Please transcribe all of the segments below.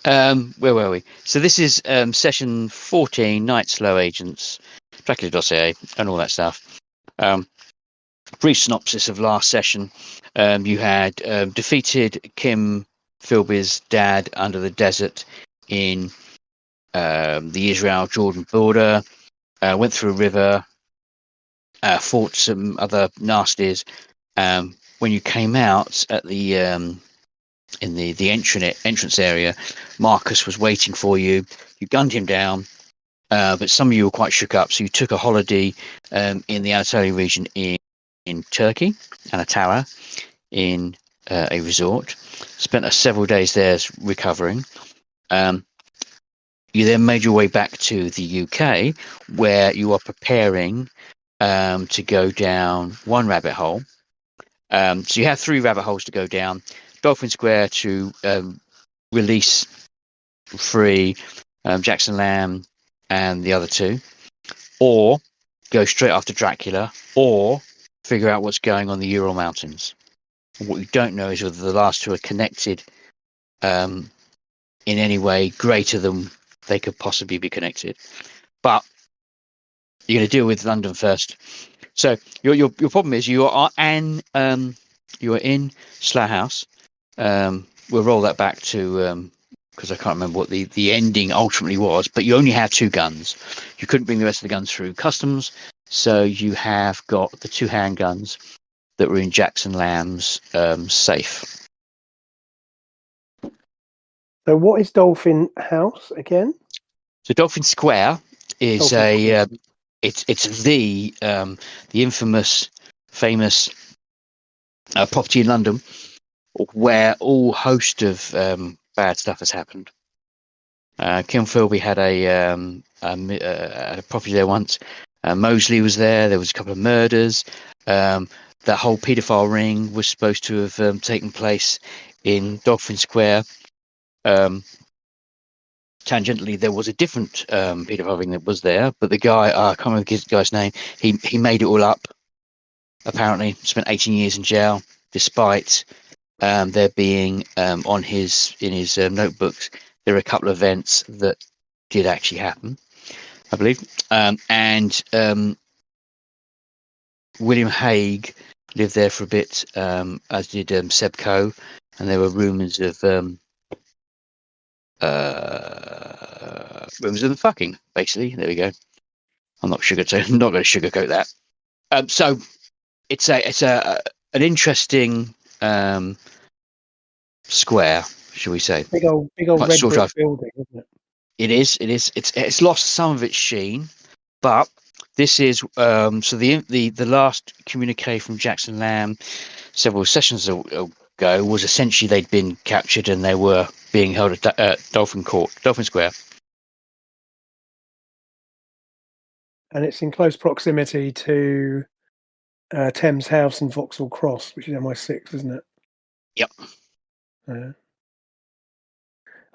Where were we? So this is session 14, Night Slow Agents, Dracula Dossier, and all that stuff. Brief synopsis of last session. You had defeated Kim Philby's dad under the desert in the Israel-Jordan border, went through a river, fought some other nasties. When you came out at the in the entrance area, Marcus was waiting for you. You gunned him down, but some of you were quite shook up, so you took a holiday in the Anatolia region in Turkey, and a tower in a resort. Spent several days there recovering. You then made your way back to the UK, where you are preparing to go down one rabbit hole. So you have 3 rabbit holes to go down. Dolphin Square to release free Jackson Lamb and the other 2, or go straight after Dracula, or figure out what's going on the Ural Mountains. What you don't know is whether the last 2 are connected in any way greater than they could possibly be connected. But you're going to deal with London first. So your problem is you are in Slough House. We'll roll that back to because I can't remember what the ending ultimately was. But you only have 2 guns. You couldn't bring the rest of the guns through customs, so you have got the 2 handguns that were in Jackson Lamb's safe. So what is Dolphin House again? So Dolphin Square is it's the infamous, famous property in London where all host of bad stuff has happened. Kim Philby had a property there once. Mosley was there. There was a couple of murders. That whole paedophile ring was supposed to have taken place in Dolphin Square. Tangentially, there was a different paedophile ring that was there, but the guy, I can't remember the guy's name, he made it all up, apparently. Spent 18 years in jail, despite there being in his notebooks, there are a couple of events that did actually happen, I believe. And William Hague lived there for a bit, as did Seb Coe, and there were rumours of rumours of the fucking, basically. There we go. I'm not going to sugarcoat that. So it's an interesting square, shall we say? Big old red brick building, isn't it? It is. It's lost some of its sheen, but this is so the last communique from Jackson Lamb several sessions ago was essentially they'd been captured and they were being held at Dolphin Square. And it's in close proximity to Thames House and Vauxhall Cross, which is MI6, isn't it? Yep.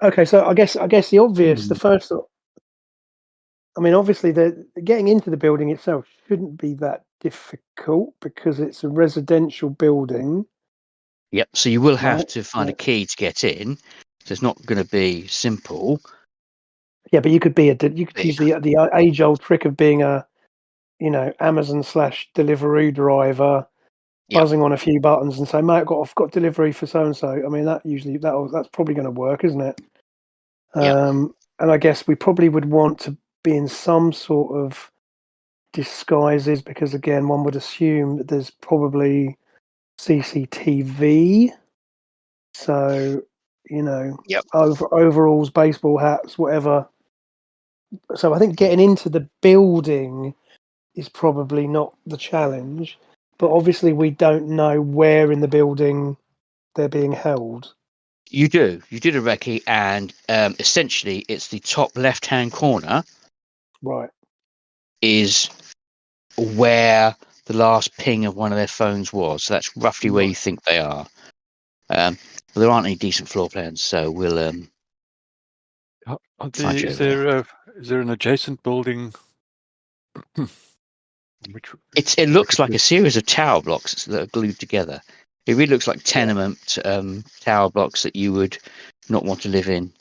Okay, so I guess the obvious, the first. I mean, obviously, the getting into the building itself shouldn't be that difficult because it's a residential building. Yep. So you will have to find a key to get in. So it's not going to be simple. Yeah, but you could use the age-old trick of being a, Amazon / Deliveroo driver, buzzing on a few buttons and say, "Mate, I've got delivery for so and so." I mean, that's probably going to work, isn't it? And I guess we probably would want to be in some sort of disguises because, again, one would assume that there's probably CCTV. So, overalls, baseball hats, whatever. So I think getting into the building is probably not the challenge, but obviously we don't know where in the building they're being held. You do a recce, and essentially it's the top left-hand corner. Right. Is where the last ping of one of their phones was. So that's roughly where you think they are. Well, there aren't any decent floor plans, so we'll. Is there an adjacent building? It looks like a series of tower blocks that are glued together. It really looks like tenement tower blocks that you would not want to live in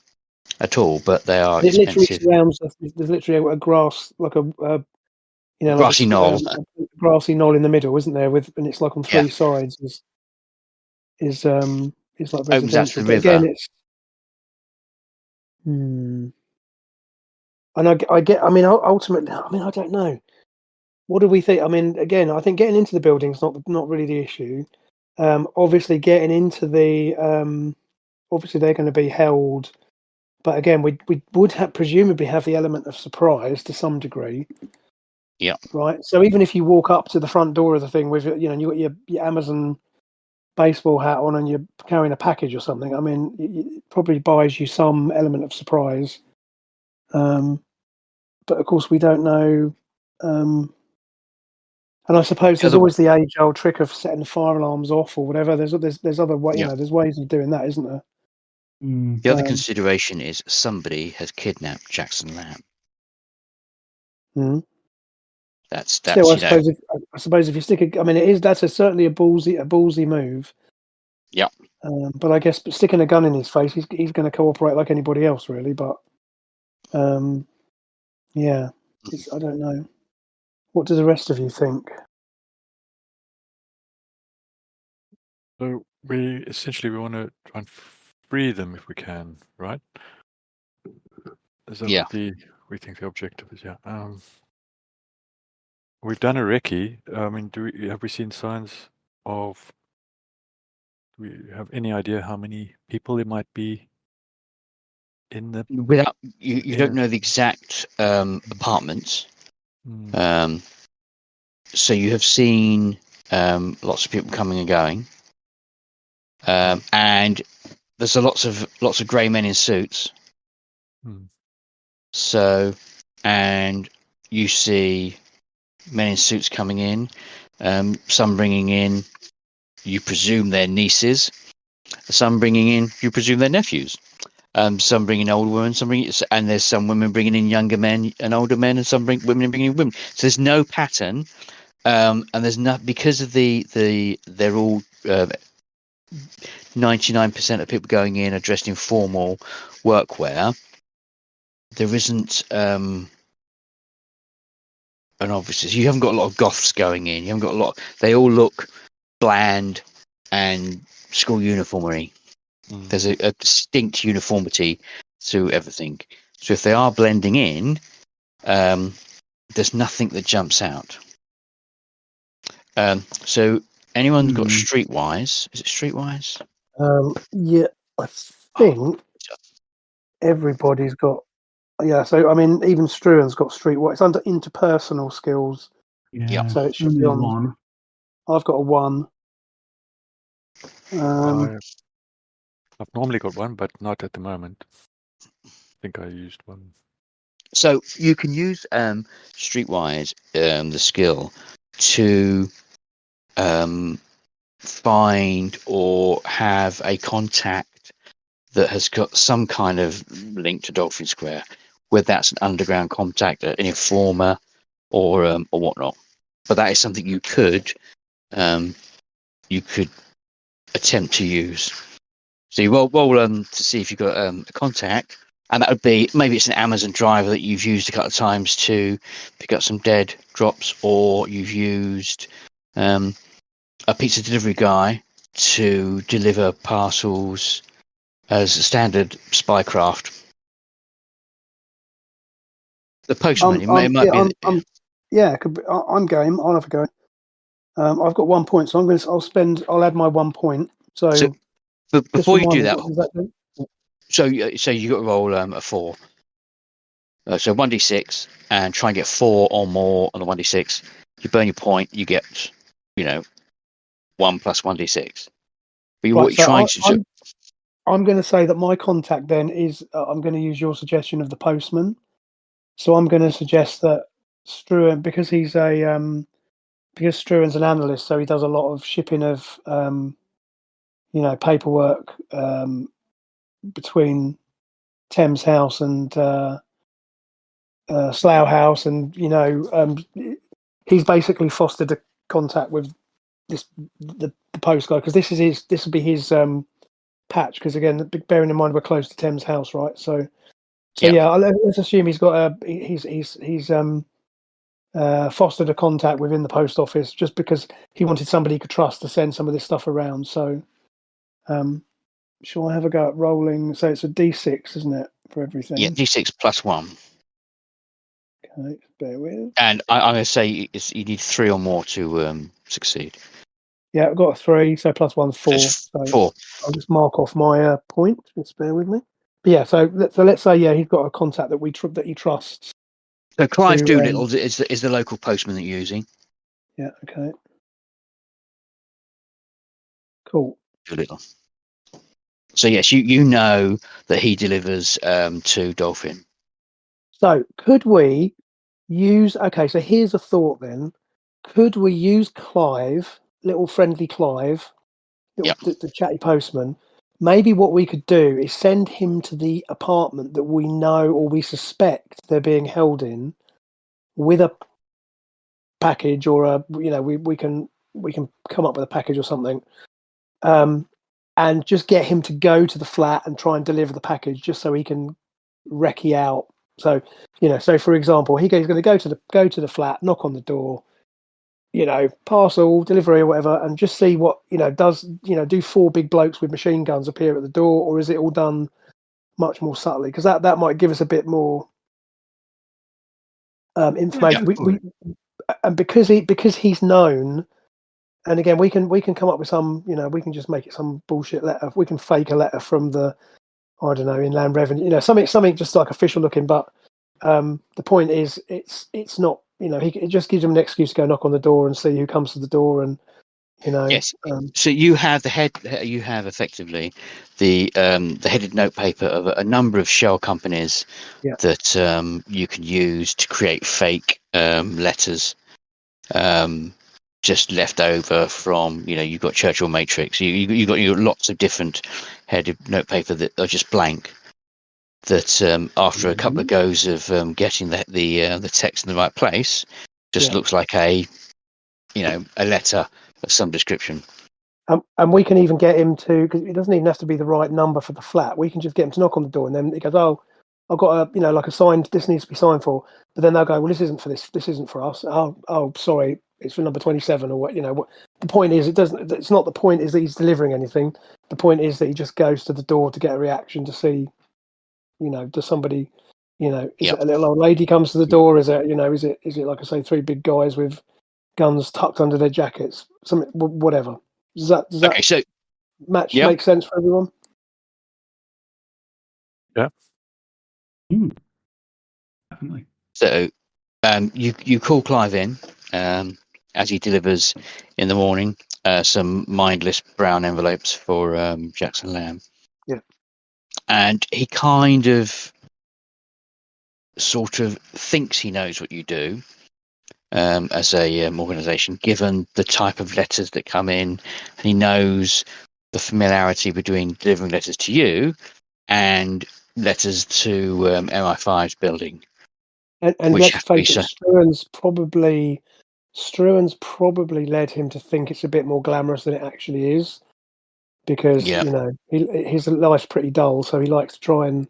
at all, but they are It literally expensive. surrounds us. There's literally a grass, like a Grassy knoll. a grassy knoll in the middle, isn't there? And it's like on three sides is like Opens out to residential. the But again, river. it's and I get. I mean, ultimately, I mean, I don't know. What do we think? I mean, again, I think getting into the building is not really the issue. Obviously, getting into the obviously they're going to be held, but again, we would presumably have the element of surprise to some degree. Yeah. Right. So even if you walk up to the front door of the thing with you got your Amazon baseball hat on and you're carrying a package or something, I mean, it probably buys you some element of surprise. But of course, we don't know. And I suppose there's always the age-old trick of setting the fire alarms off or whatever. There's other way, there's ways of doing that, isn't there? The other consideration is somebody has kidnapped Jackson Lamb. That's still, I suppose if you stick I mean, that's certainly a ballsy move. Yeah. But I guess sticking a gun in his face, he's going to cooperate like anybody else, really. But yeah, I don't know. What do the rest of you think? So we want to try and free them if we can, right? Is that what we think the objective is? Yeah. We've done a recce. I mean, have we seen signs of? Do we have any idea how many people it might be in the? Without you don't know the exact apartments. So you have seen lots of people coming and going, and there's lots of grey men in suits. So, and you see men in suits coming in, some bringing in, you presume their nieces, some bringing in, you presume their nephews, some bringing old women, and there's some women bringing in younger men and older men, and some women bringing in women. So there's no pattern, and there's not, because of they're all 99% of people going in are dressed in formal workwear. There isn't an obvious. You haven't got a lot of goths going in. You haven't got a lot. They all look bland and school uniformery. There's a distinct uniformity to everything. So if they are blending in, there's nothing that jumps out. So anyone got Streetwise? Is it Streetwise? Yeah, I think everybody's got. Yeah, so I mean, even Struan's got Streetwise. It's under interpersonal skills. Yeah, so it should be on. 1. I've got a 1. I've normally got 1, but not at the moment. I think I used 1. So you can use Streetwise, the skill, to find or have a contact that has got some kind of link to Dolphin Square, whether that's an underground contact, an informer, or whatnot. But that is something you could attempt to use. So you roll to see if you've got a contact, and that would be, maybe it's an Amazon driver that you've used a couple of times to pick up some dead drops, or you've used a pizza delivery guy to deliver parcels as a standard spycraft. The postman, it might be. Yeah, I'm game. I'll have a go. I've got 1 point, so I'll add my 1 point. So but before you do that, what does that do? so you got to roll a 4. So 1d6, and try and get 4 or more on the 1d6. You burn your point, you get 1 plus 1d6. But what you're trying to. I'm going to say that my contact then is. I'm going to use your suggestion of the postman. So I'm going to suggest that Struan, because Struan's an analyst, so he does a lot of shipping of paperwork between Thames House and Slough House, and he's basically fostered a contact with the post guy, because this will be his patch because again, bearing in mind we're close to Thames House, right? So let's assume he's got he's fostered a contact within the post office just because he wanted somebody he could trust to send some of this stuff around. So, shall I have a go at rolling? So it's a D6, isn't it, for everything? Yeah, D6 plus 1. Okay, bear with. And I'm going to say you need 3 or more to succeed. Yeah, I've got a 3, so plus 1's 4. So So 4. I'll just mark off my point. Just bear with me. But yeah, so let's say he's got a contact that he trusts. So Clive Doolittle is the local postman that you're using. Yeah. Okay. Cool. Doolittle. So yes, you know that he delivers to Dolphin. So could we use? Okay, so here's a thought then. Could we use Clive, little friendly Clive, the chatty postman? Maybe what we could do is send him to the apartment that we know or we suspect they're being held in, with a package or we can come up with a package or something, and just get him to go to the flat and try and deliver the package just so he can recce out. So so for example, he's going to go to the flat, knock on the door, parcel delivery or whatever, and just see what do 4 big blokes with machine guns appear at the door, or is it all done much more subtly? Because that might give us a bit more information. And because he's known, and again we can come up with some, we can just make it some bullshit letter. We can fake a letter from the, I don't know, Inland Revenue, something just like official looking. But the point is, it's not, it just gives him an excuse to go knock on the door and see who comes to the door, and Yes. So you have effectively the headed notepaper of a number of shell companies that you can use to create fake letters, just left over from, you've got Churchill Matrix. You've got lots of different headed notepaper that are just blank. That after a couple of goes of getting the text in the right place, just looks like a letter of some description. And we can even get him to, because it doesn't even have to be the right number for the flat. We can just get him to knock on the door, and then he goes, "Oh, I've got a like a signed. This needs to be signed for." But then they'll go, "Well, this isn't for this. This isn't for us. Oh, sorry, it's for number 27 or what." What the point is, it's not the point is that he's delivering anything. The point is that he just goes to the door to get a reaction to see, does somebody, is it a little old lady comes to the door? Is it is it like I say, 3 big guys with guns tucked under their jackets? Something, whatever. Does that make sense for everyone? Yeah. Definitely. So you call Clive in as he delivers in the morning some mindless brown envelopes for Jackson Lamb. Yeah. And he kind of sort of thinks he knows what you do as a organisation, given the type of letters that come in, and he knows the familiarity between delivering letters to you and letters to MI5's building. And let's face it, Struan's probably led him to think it's a bit more glamorous than it actually is, because his life's pretty dull, so he likes to try and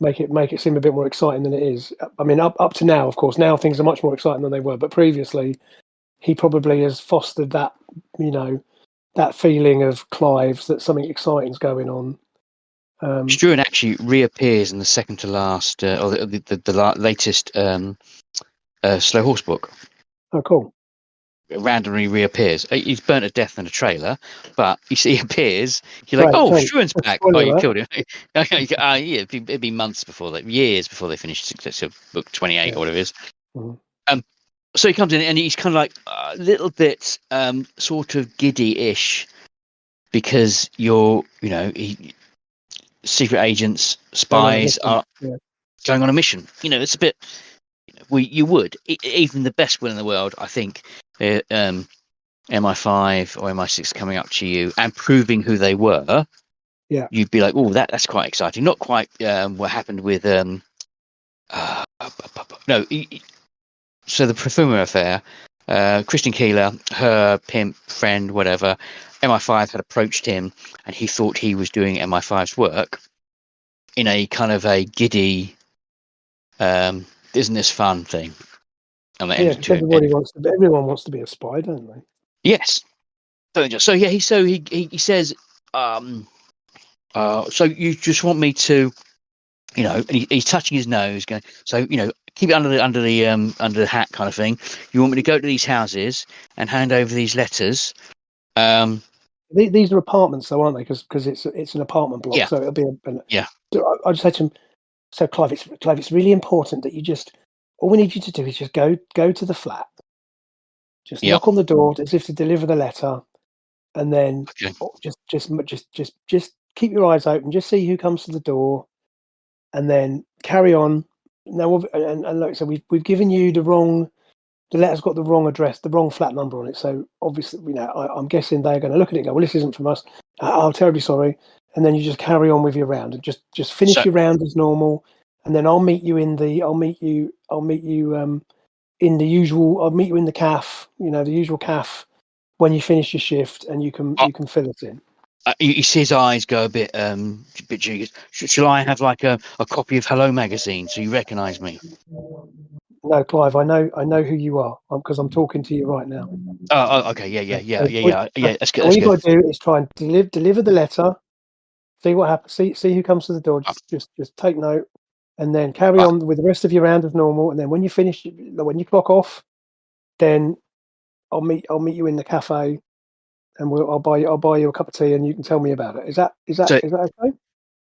make it seem a bit more exciting than it is. I mean, up to now, of course, now things are much more exciting than they were, but previously he probably has fostered that that feeling of Clive's that something exciting's going on. Struan actually reappears in the second to last, or the latest Slow Horse book. Oh, cool. Randomly reappears. He's burnt to death in a trailer, but he appears. You're like, Right, oh, thanks. Struan's back. Spoiler Oh, you alert. killed him. Yeah, it'd be months before that, years before they finish book 28 or whatever it is. Mm-hmm. So he comes in and he's kind of like a little bit sort of giddy-ish, because you're, secret agents, spies are going on a mission. It's a bit. You would, even the best will in the world, I think, MI5 or MI6 coming up to you and proving who they were. Yeah, you'd be like, oh, that's quite exciting. Not quite what happened with no. So the Perfumer affair. Christian Keeler, her pimp friend, whatever, MI5 had approached him, and he thought he was doing MI5's work in a kind of a giddy, isn't this fun thing? And that Yeah, ended because to everyone wants to be a spy, don't they? yes. So yeah, he says, so you just want me to, and he's touching his nose, going, so keep it under the hat kind of thing. You want me to go to these houses and hand over these letters? These are apartments, though, aren't they? Because it's an apartment block, Yeah. so it'll be. Yeah. I just said to him, so Clive, it's really important that you just. All we need you to do is just go to the flat, just Yeah. knock on the door as if to deliver the letter, and then Okay. just keep your eyes open, just see who comes to the door, and then carry on. Now, and look, so we've given you the letter's got the wrong address, the wrong flat number on it. So obviously, I'm guessing they're going to look at it and go, well, this isn't from us. I'm terribly sorry. And then you just carry on with your round and just finish your round as normal. And then I'll meet you in the usual. I'll meet you in the caf, the usual caf when you finish your shift, and you can fill it in. You see his eyes go a bit dubious. Shall I have like a copy of Hello magazine so you recognise me? No, Clive, I know who you are because I'm talking to you right now. Oh, okay, yeah. That's good. All That's you good. got to do is try and deliver the letter. See what happens. See who comes to the door. Just take note, and then carry on with the rest of your round as normal. And then when you finish, when you clock off, then I'll meet you in the cafe, and I'll buy you a cup of tea, and you can tell me about it. Is that okay?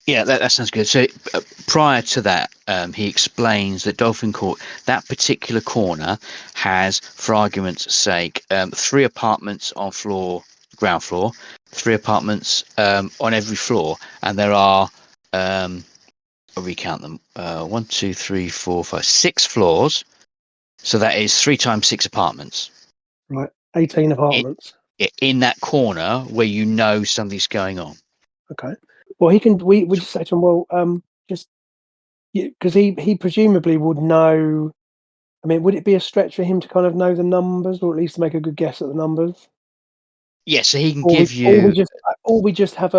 Yeah, that sounds good. So prior to that, he explains that Dolphin Court, that particular corner, has, for argument's sake, 3 apartments on ground floor, 3 apartments on every floor, and there are, I'll recount them, 1, 2, 3, 4, 5, 6 floors. So that is 3 times 6 apartments. Right, 18 apartments. In that corner where something's going on. Okay. Well, we just say to him, well, just because he presumably would know. I mean, would it be a stretch for him to kind of know the numbers, or at least to make a good guess at the numbers? Yeah, so he can Or give you. we just have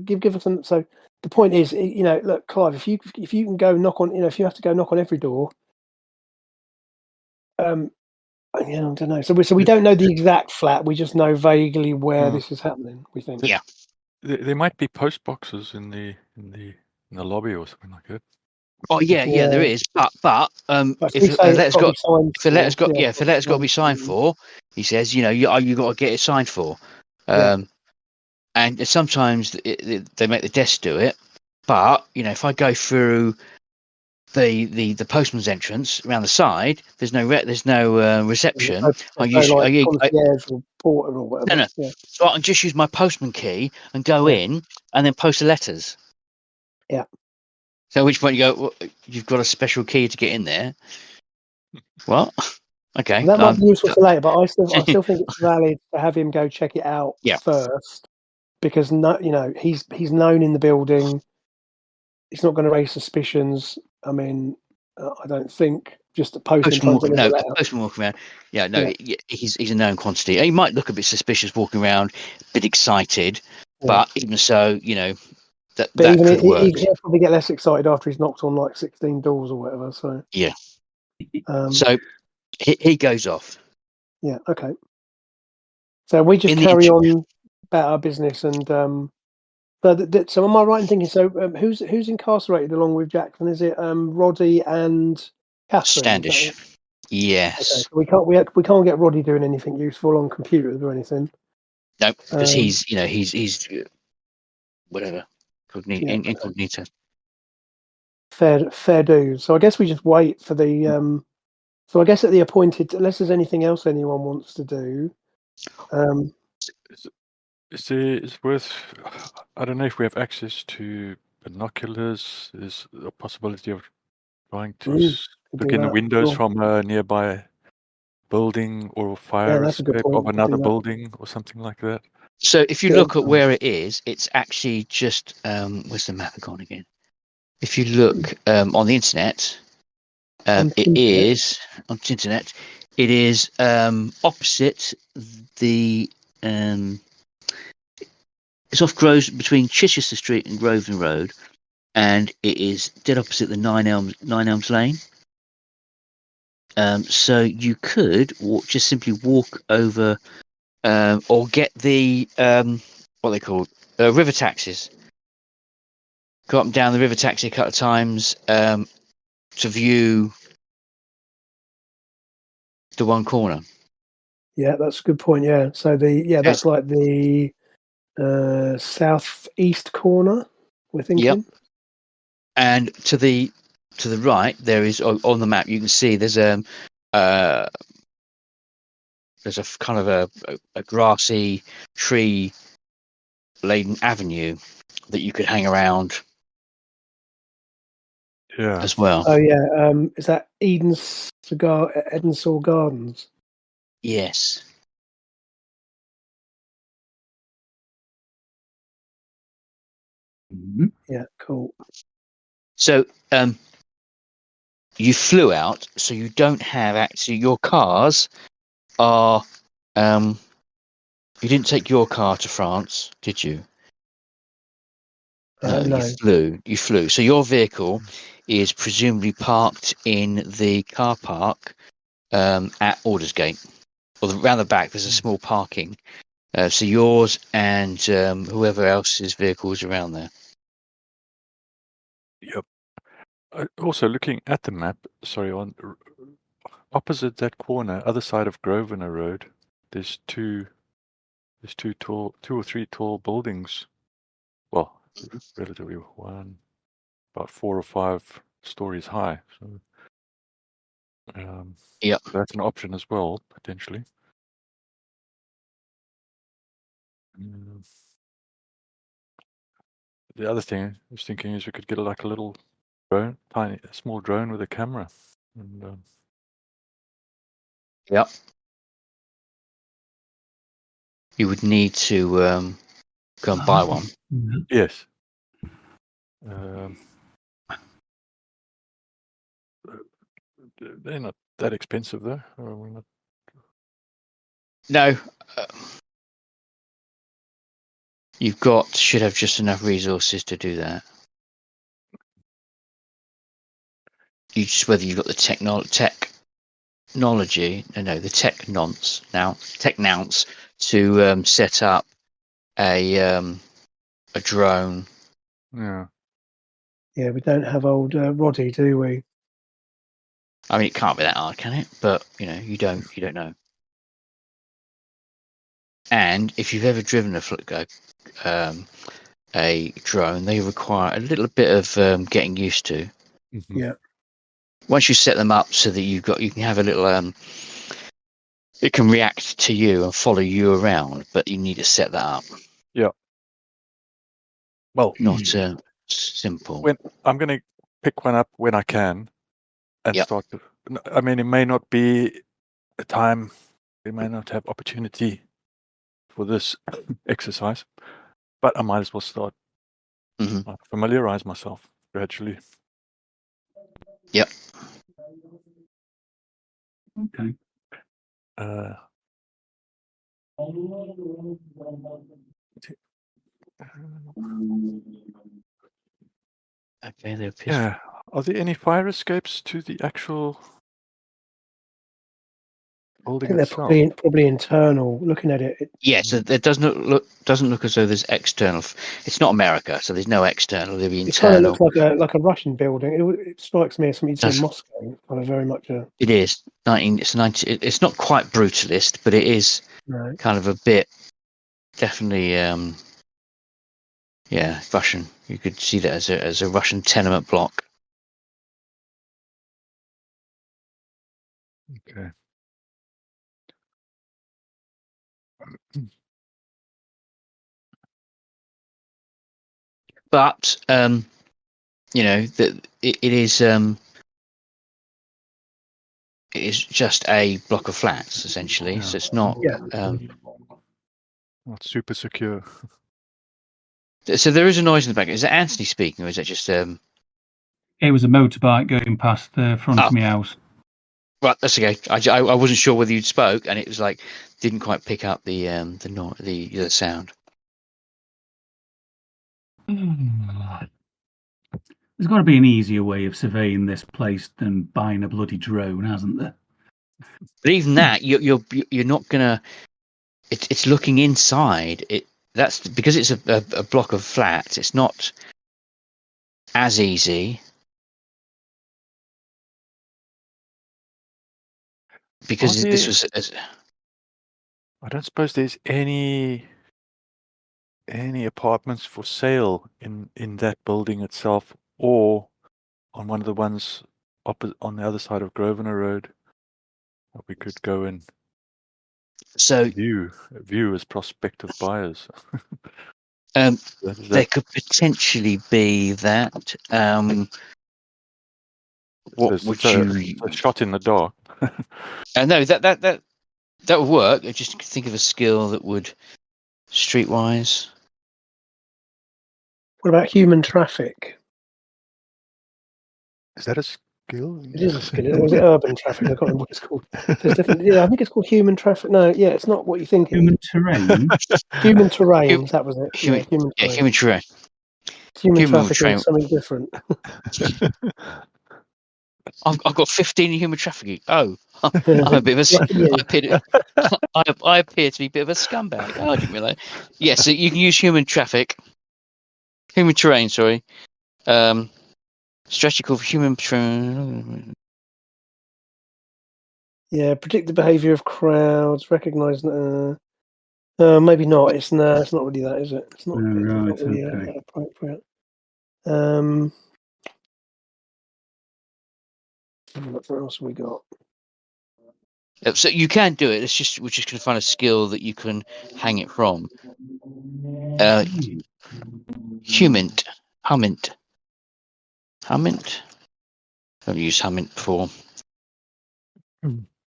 give us some. So the point is, look, Clive, if you can go knock on, if you have to go knock on every door, I don't know. So we don't know the exact flat. We just know vaguely where this is happening. We think. Yeah. There might be post boxes in the lobby or something like that. Oh yeah, there is. But if the letter's got to be signed for, he says, you got to get it signed for. And sometimes they make the desk do it. But if I go through the postman's entrance around the side, there's no reception. Concierge or porter or whatever. No. Yeah. So I can just use my postman key and go in and then post the letters. Yeah. So at which point you go, well, you've got a special key to get in there. What? Okay. Well, that might be useful for later, but I still think it's valid to have him go check it out first, because he's known in the building. It's not going to raise suspicions. I mean, I don't think just a postman walking around. Yeah, no, he's a known quantity. He might look a bit suspicious walking around, a bit excited, but even so, that could work. He'll probably get less excited after he's knocked on like 16 doors or whatever. So yeah. So he goes off. Yeah. Okay. So we just carry on about our business, and so am I right in thinking? So who's incarcerated along with Jackson? Is it Roddy and Catherine? Standish. Yes. Okay. So we can't get Roddy doing anything useful on computers or anything. No, because he's whatever incognito. Fair dues. So I guess we just wait for the. So I guess at the appointed, unless there's anything else anyone wants to do. It's worth. I don't know if we have access to binoculars. Is a possibility of trying to look in the windows from a nearby building or fire escape of another building or something like that. So if you look at where it is, it's actually just where's the map gone again? If you look on the internet, it is opposite the It's off between Chichester Street and Grosvenor Road, and it is dead opposite the Nine Elms Lane. So you could just simply walk over, or get the what they call river taxis. Go up and down the river taxi a couple of times to view the one corner. Yeah, that's a good point. Yeah, so that's like the southeast corner. We're thinking. Yep. And to the right, there is on the map. You can see there's a kind of a grassy, tree laden avenue that you could hang around. Yeah. As well. Oh yeah. Is that Edensor Gardens? Yes. Mm-hmm. Yeah. Cool. So you flew out, so you don't have actually your cars are. You didn't take your car to France, did you? No, no. You flew. So your vehicle is presumably parked in the car park at Aldersgate, or around the back. There's a small parking. So yours and whoever else's vehicle is around there. Yep. Also, looking at the map, sorry, on opposite that corner, other side of Grosvenor Road, there's two or three tall buildings. Well, relatively about 4 or 5 stories high. So, Yep. That's an option as well, potentially. The other thing I was thinking is we could get like a little drone, a small drone with a camera. And, Yep. You would need to go and buy one. Yes. They're not that expensive, though. No. Should have just enough resources to do that. You just whether you've got the tech nonce to set up a drone. Yeah. Yeah, we don't have old Roddy, do we? I mean, it can't be that hard, can it? But you don't know. And if you've ever driven a drone, they require a little bit of getting used to. Mm-hmm. Yeah. Once you set them up so that you can have a little it can react to you and follow you around, but you need to set that up. Yeah. Well, not simple. When I'm going to pick one up when I can and start. I mean, it may not be a time. We may not have opportunity for this exercise, but I might as well start. Familiarize myself gradually. Yep. Okay. Okay, there appears. Yeah. Are there any fire escapes to the actual building I think itself? they're probably internal. Looking at it. Yes, it doesn't look as though there's external. It's not America, so there's no external. There'll be internal. It kind of looks like a Russian building. It strikes me as something you'd see in Moscow. Kind of very much a. It is 19. It's 90. It's not quite brutalist, but it is kind of a bit. Definitely, Russian. You could see that as a Russian tenement block. Okay. But that it is just a block of flats essentially. So it's not not super secure. So there is a noise in the back. Is that Anthony speaking, or is that just It was a motorbike going past the front of my house. Right, that's okay. I wasn't sure whether you'd spoke, and it was like didn't quite pick up the sound. There's got to be an easier way of surveying this place than buying a bloody drone, hasn't there? But even that, you're not gonna. It's looking inside. That's because it's a block of flats. It's not as easy because this was. I don't suppose there's any apartments for sale in that building itself, or on one of the ones on the other side of Grosvenor Road. We could go and view as prospective buyers. There could potentially be that. What would you? A shot in the dark. No, that would work. I just think of a skill that would streetwise. What about human traffic? Is that a skill? It is a skill. Or was it urban traffic? I can't remember what it's called. There's different. Yeah, I think it's called human traffic. No, yeah, it's not what you think. Human terrain. Human terrain. That was it. Human terrain. Human terrain. Human traffic is something different. I've got 15 in human trafficking. Oh, I'm a bit of a. I appear to be a bit of a scumbag. Oh, I didn't realise. Yes, so you can use human terrain. Sorry. Strategy called human terrain. Yeah, predict the behaviour of crowds. Recognise. Maybe not. It's not really that, is it? It's not. Right. It's not really Okay. appropriate. What else have we got? So you can do it. We're just going to find a skill that you can hang it from. Humint. I've used Hummint before.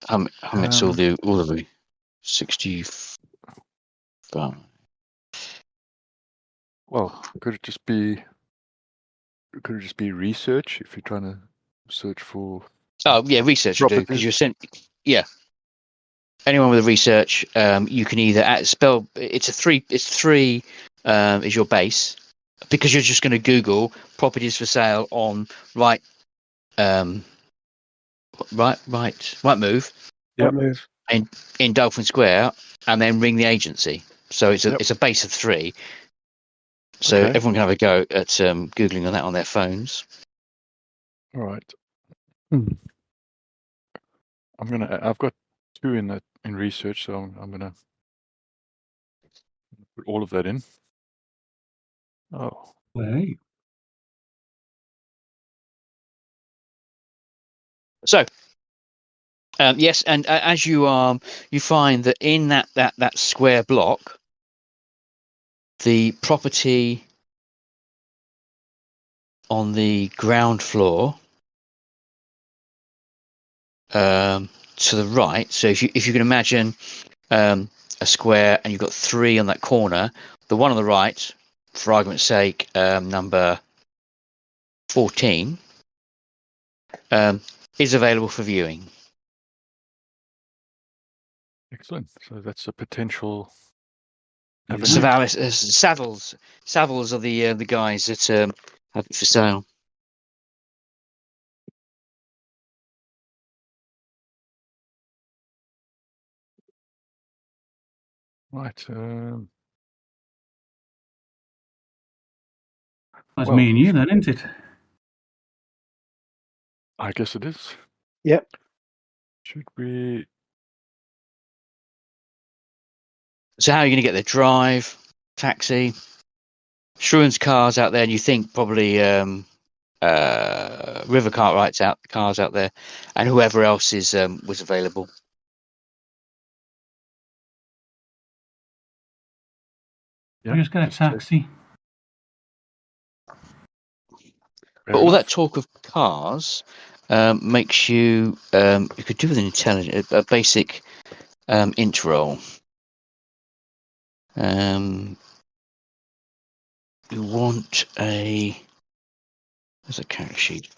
Hummit's all of the 65. Well, could it just be research if you're trying to search for? Oh yeah, research will do because you're sent. Yeah. Anyone with a research, you can either spell. It's three. Is your base because you're just going to Google properties for sale on right move. Yep. Move in Dolphin Square, and then ring the agency. So it's a base of 3. So everyone can have a go at googling on that on their phones. All right. I've got 2 in research, so I'm gonna put all of that in. Oh. Hey. So yes, and as you find that in that square block, the property on the ground floor to the right. So if you can imagine a square and you've got 3 on that corner, the one on the right, for argument's sake, number 14, is available for viewing. Excellent. So that's a potential. Saddles are the guys that have it for sale. Right. That's me and you then, isn't it? I guess it is. Yep. Should we? So how are you going to get there? Drive, taxi, Struan's cars out there, and you think probably River Cartwright's cars out there, and whoever else was available. Yeah, just get a taxi. But all that talk of cars makes you could do with an a basic int roll. You want there's a character sheet.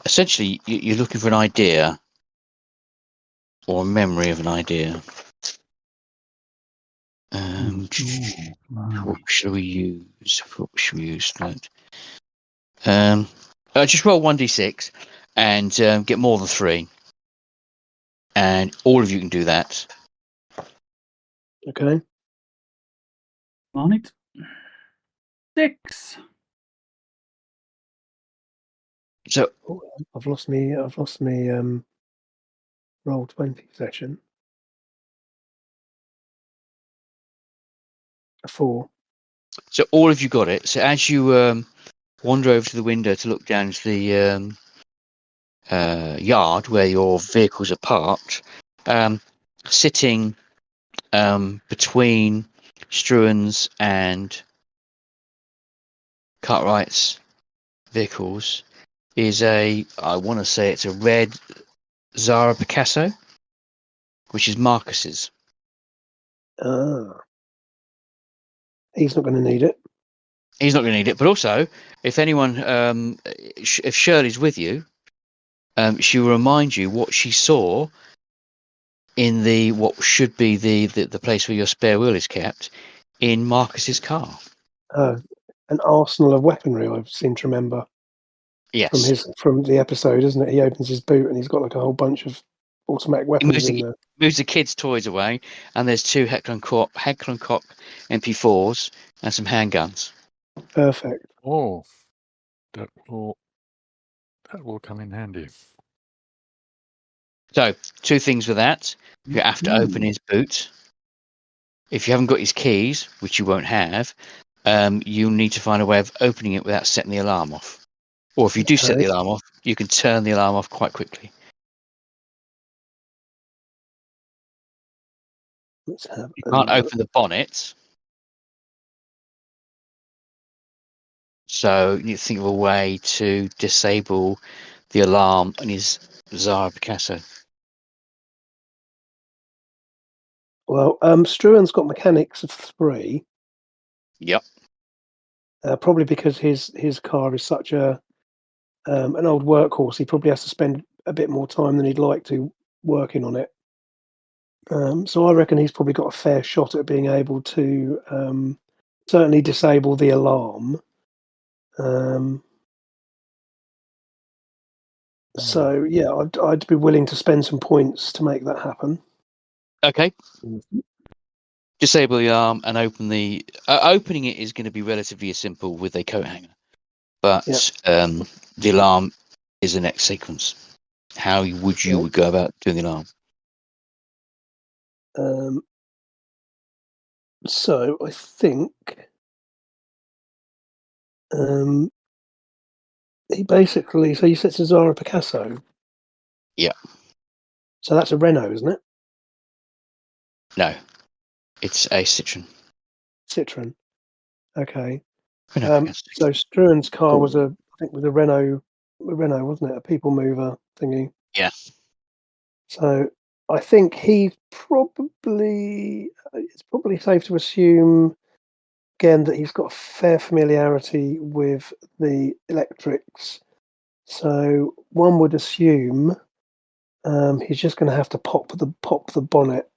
Essentially, you're looking for an idea or a memory of an idea. What should we use? What should we use? Just roll 1d6 and get more than 3. And all of you can do that. Okay. On it. 6. So I've lost me roll 20 session. A 4. So all of you got it. So as you wander over to the window to look down into the yard where your vehicles are parked, sitting between Struan's and Cartwright's vehicles is I want to say it's a red Zara Picasso, which is Marcus's. He's not going to need it. He's not going to need it. But also, if anyone, if Shirley's with you, she will remind you what she saw in the what should be the place where your spare wheel is kept in Marcus's car. An arsenal of weaponry, I seem to remember. Yes. From the episode, isn't it? He opens his boot and he's got like a whole bunch of automatic weapons in there. Moves the kids' toys away, and there's 2 Heckler & Koch MP4s and some handguns. Perfect. Oh, that will come in handy. So 2 things with that. You have to open his boot. If you haven't got his keys, which you won't have, you'll need to find a way of opening it without setting the alarm off. Or if you do set the alarm off, you can turn the alarm off quite quickly. Let's have. You can't open the bonnet. So you need to think of a way to disable the alarm on his Zara Picasso. Well, Struan's got mechanics of 3. Yep. Probably because his car is such an old workhorse. He probably has to spend a bit more time than he'd like to working on it. So I reckon he's probably got a fair shot at being able to certainly disable the alarm. So yeah, I'd be willing to spend some points to make that happen. Okay. Disable the alarm and open the. Opening it is going to be relatively simple with a coat hanger, but the alarm is the next sequence. How would you go about doing the alarm? So I think he basically. So you said it's a Zara Picasso. Yeah. So that's a Renault, isn't it? No, it's a Citroen. Citroen. Okay. So Struan's car was a Renault, wasn't it? A people mover thingy. Yeah. So I think it's probably safe to assume again that he's got a fair familiarity with the electrics. So one would assume he's just going to have to pop the bonnet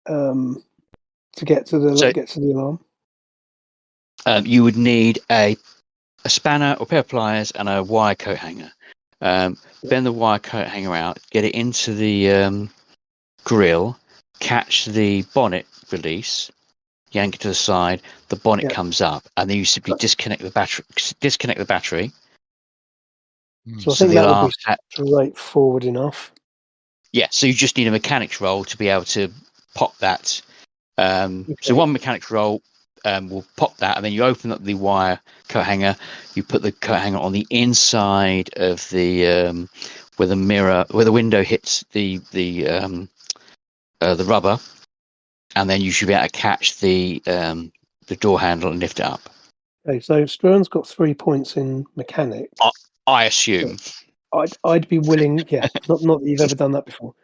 to get to the alarm. You would need a spanner or pair of pliers and a wire coat hanger. Bend the wire coat hanger out, get it into the grill, catch the bonnet release, yank it to the side, the bonnet comes up, and then you simply disconnect the battery. So I think that would be straightforward enough. Yeah, so you just need a mechanic's roll to be able to pop that. So one mechanic's roll will pop that, and then you open up the wire coat hanger. You put the coat hanger on the inside of the where the window hits the rubber, and then you should be able to catch the door handle and lift it up. Okay, so Struan's got 3 points in mechanics. I assume. I'd be willing. Yeah, not that you've ever done that before.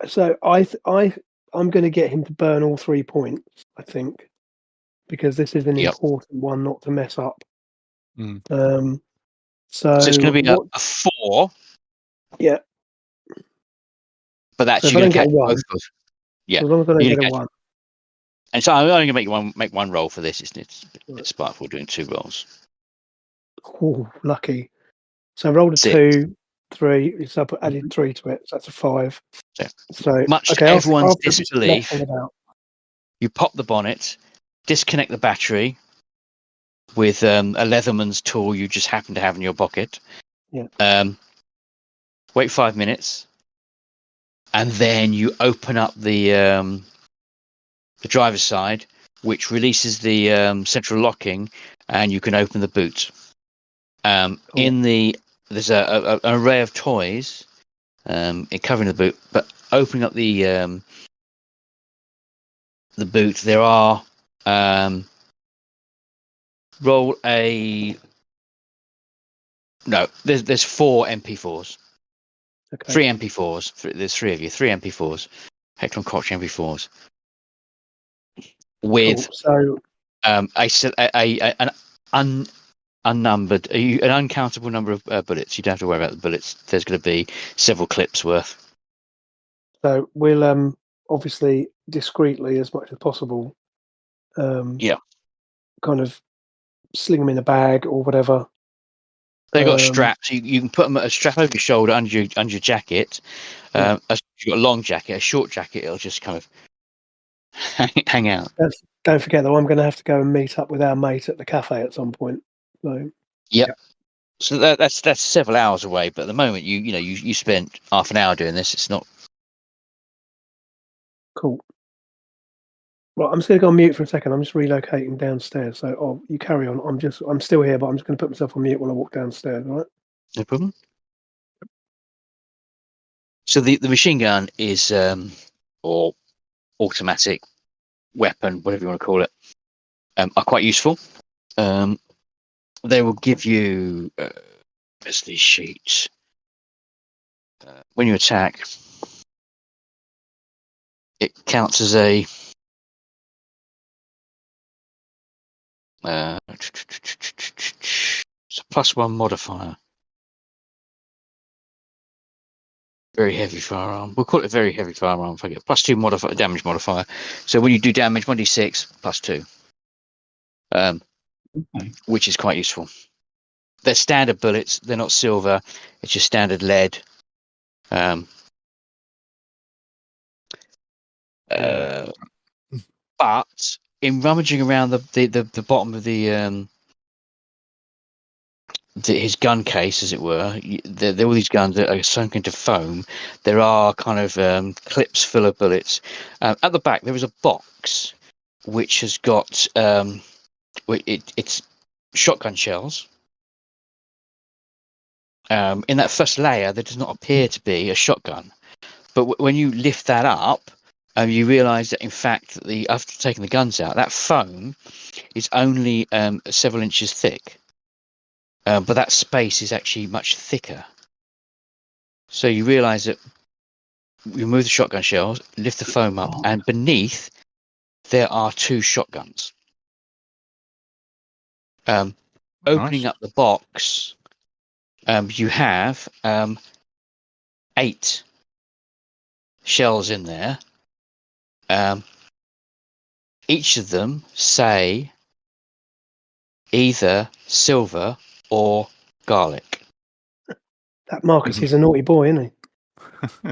So I'm going to get him to burn all 3 points. I think because this is an important one not to mess up. So it's going to be a 4. Yeah. But that's so you're going to catch both. Yeah. So as long as I don't get a 1. And so I'm only going to make one roll for this. It's spiteful doing 2 rolls. Oh, lucky. So I rolled a 6. 2, 3. So I added 3 to it. So that's a 5. So Much okay, to everyone's after disbelief, messing about. you pop the bonnet, disconnect the battery with a Leatherman's tool you just happen to have in your pocket. Yeah. Wait 5 minutes, and then you open up the driver's side, which releases the central locking, and you can open the boot. Cool. There's an array of toys covering the boot, but opening up the boot, there are roll a no. There's 4 MP4s, Okay. 3 MP4s. There's 3 of you, 3 MP4s, Hector and Koch MP4s, with Cool. So an unnumbered, an uncountable number of bullets. You don't have to worry about the bullets. There's going to be several clips worth. So we'll obviously discreetly as much as possible. Kind of sling them in a bag or whatever. They've got straps. You can put them a strap over your shoulder under your jacket. If you've got a long jacket, a short jacket, it'll just kind of hang out. Don't forget though, I'm going to have to go and meet up with our mate at the cafe at some point. So. Yep. So that's several hours away. But at the moment, you spent half an hour doing this. It's not Cool. Well, I'm just going to go on mute for a second. I'm just relocating downstairs. So, you carry on. I'm still here, but I'm just going to put myself on mute while I walk downstairs. All right? no problem. So the machine gun is or automatic weapon, whatever you want to call it, are quite useful. They will give you where's these sheets? When you attack, it counts as a it's a +1 modifier. Very heavy firearm. We'll call it a very heavy firearm. If I get +2 damage modifier. So when you do damage, 1d6 +2, which is quite useful. They're standard bullets. They're not silver. It's just standard lead. But in rummaging around the bottom of his gun case, as it were, there are all these guns that are sunk into foam. There are kind of clips full of bullets. At the back, there is a box which has got it's shotgun shells. In that first layer, there does not appear to be a shotgun, but when you lift that up, you realise that in fact, after taking the guns out, that foam is only several inches thick. But that space is actually much thicker. So you realise that you remove the shotgun shells, lift the foam up, and beneath there are 2 shotguns. Opening up the box, you have 8 shells in there. Each of them say either silver or garlic. That Marcus is a naughty boy, isn't he?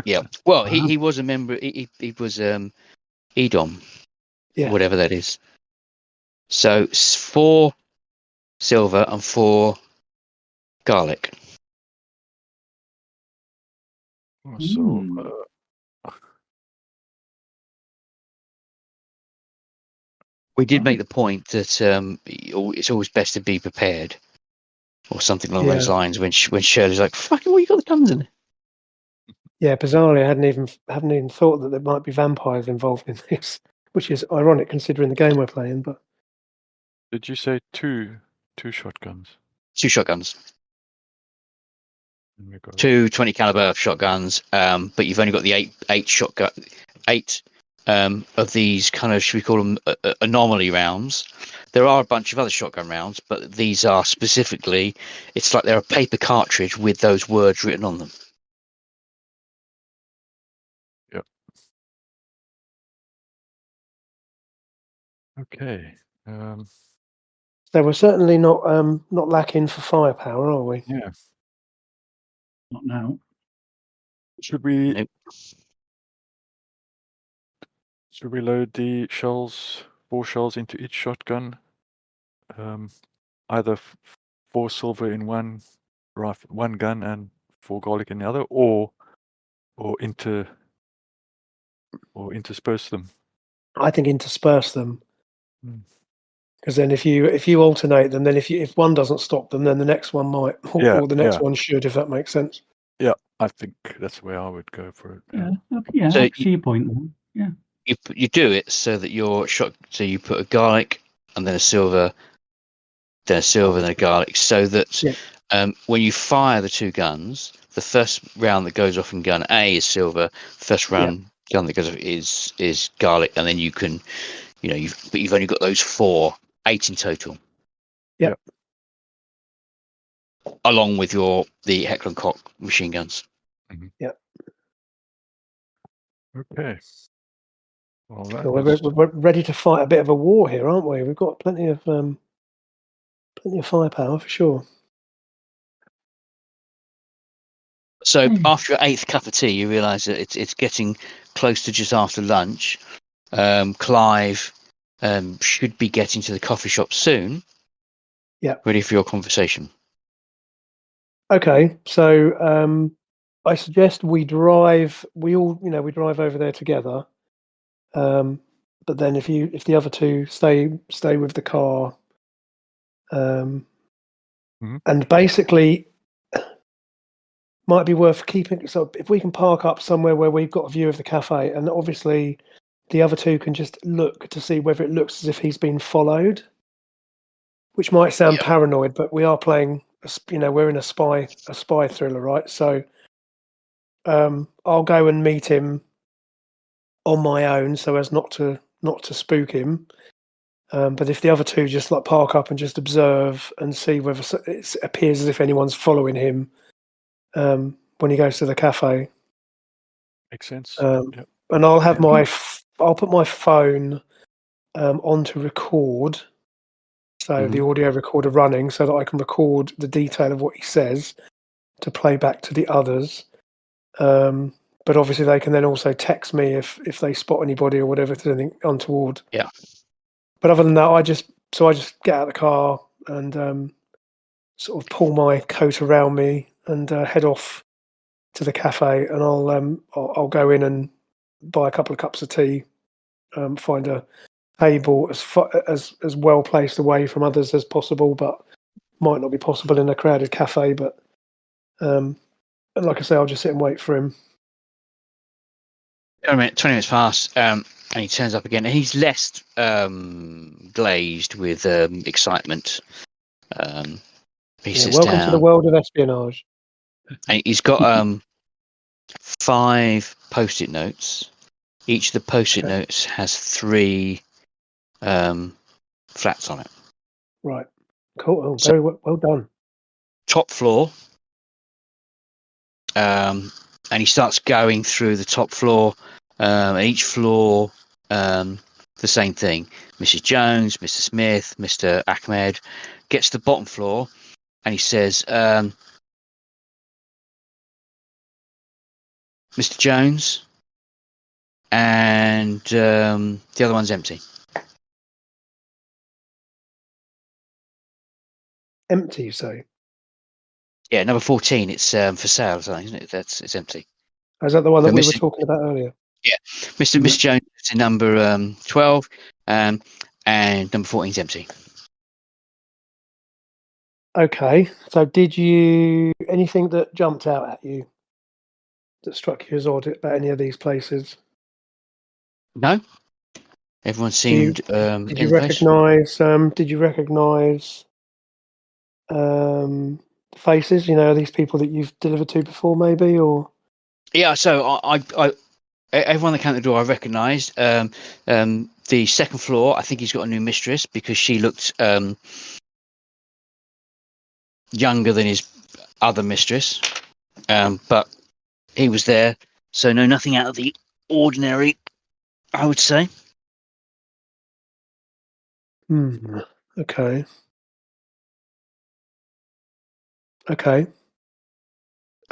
Yeah. Well, he was a member. He was Edom, whatever that is. So 4 silver and 4 garlic. So we did make the point that it's always best to be prepared, or something along those lines. When Shirley's like, "Fucking, what you got the guns in?" Yeah, bizarrely, I haven't even thought that there might be vampires involved in this, which is ironic considering the game we're playing. But did you say two shotguns? 2 shotguns. 2 20 caliber shotguns, but you've only got the 8 of these kind of, should we call them anomaly rounds. There are a bunch of other shotgun rounds, but these are specifically, it's like they're a paper cartridge with those words written on them. Yep. Okay. So we're certainly not lacking for firepower, are we? Yeah. Not now. Should we Nope. load the shells, 4 shells into each shotgun? Either 4 silver in one gun and 4 garlic in the other, or intersperse them. I think intersperse them. Hmm. Because then if you alternate them, then if one doesn't stop them, then the next one might, or the next one should, if that makes sense. Yeah, I think that's the way I would go for it. Yeah. Okay, yeah. So I see your point. Yeah. you do it so that so you put a garlic and then a silver, then a garlic, so that when you fire the 2 guns, the first round that goes off in gun A is silver, first round gun that goes off is garlic, and then you can, you've only got those 4, 8 in total. Yep. Along with the Heckler & Koch machine guns. Mhm. Yep. Okay. Well, that So was... we're ready to fight a bit of a war here, aren't we? We've got plenty of firepower for sure. So after your 8th cup of tea, you realise that it's getting close to just after lunch. Clive should be getting to the coffee shop soon. Yeah. Ready for your conversation. Okay, so I suggest we drive. We drive over there together. But then if the other 2 stay with the car, and basically might be worth keeping. So if we can park up somewhere where we've got a view of the cafe, and obviously the other 2 can just look to see whether it looks as if he's been followed, which might sound paranoid, but we are playing. We're in a spy thriller, right? So I'll go and meet him on my own, so as not to spook him. But if the other 2 just like park up and just observe and see whether it appears as if anyone's following him when he goes to the cafe. Makes sense. And I'll have I'll put my phone on to record, so the audio recorder running, so that I can record the detail of what he says to play back to the others. But obviously they can then also text me if they spot anybody or whatever, if there's anything untoward. Yeah. But other than that, I just get out of the car and sort of pull my coat around me and head off to the cafe, and I'll go in and buy a couple of cups of tea, find a table as well placed away from others as possible, but might not be possible in a crowded cafe. But and like I say, I'll just sit and wait for him. 20 minutes pass, and he turns up again, and he's less glazed with excitement. He sits welcome down. to the world of espionage. And he's got 5 post-it notes. Each of the post-it notes has 3 flats on it. Right. Cool. Oh, very well done. Top floor. And he starts going through the top floor. Each floor, the same thing. Mrs. Jones, Mr. Smith, Mr. Ahmed. Gets to the bottom floor, and he says, Mr. Jones, and the other one's empty. Empty, you say? Yeah, number 14. It's for sale, isn't it? It's empty. Is that the one that we were Mr. talking about earlier? Yeah, Mr. Jones is in number 12, and number 14 is empty. Okay. So, did you anything that jumped out at you that struck you as odd about any of these places? No. Everyone seemed. Did you recognise? Did you recognise faces? These people that you've delivered to before, maybe, or Yeah. So I everyone that came to the door I recognised. The second floor, I think he's got a new mistress because she looked younger than his other mistress. But he was there, so no, nothing out of the ordinary, I would say. Okay. Okay.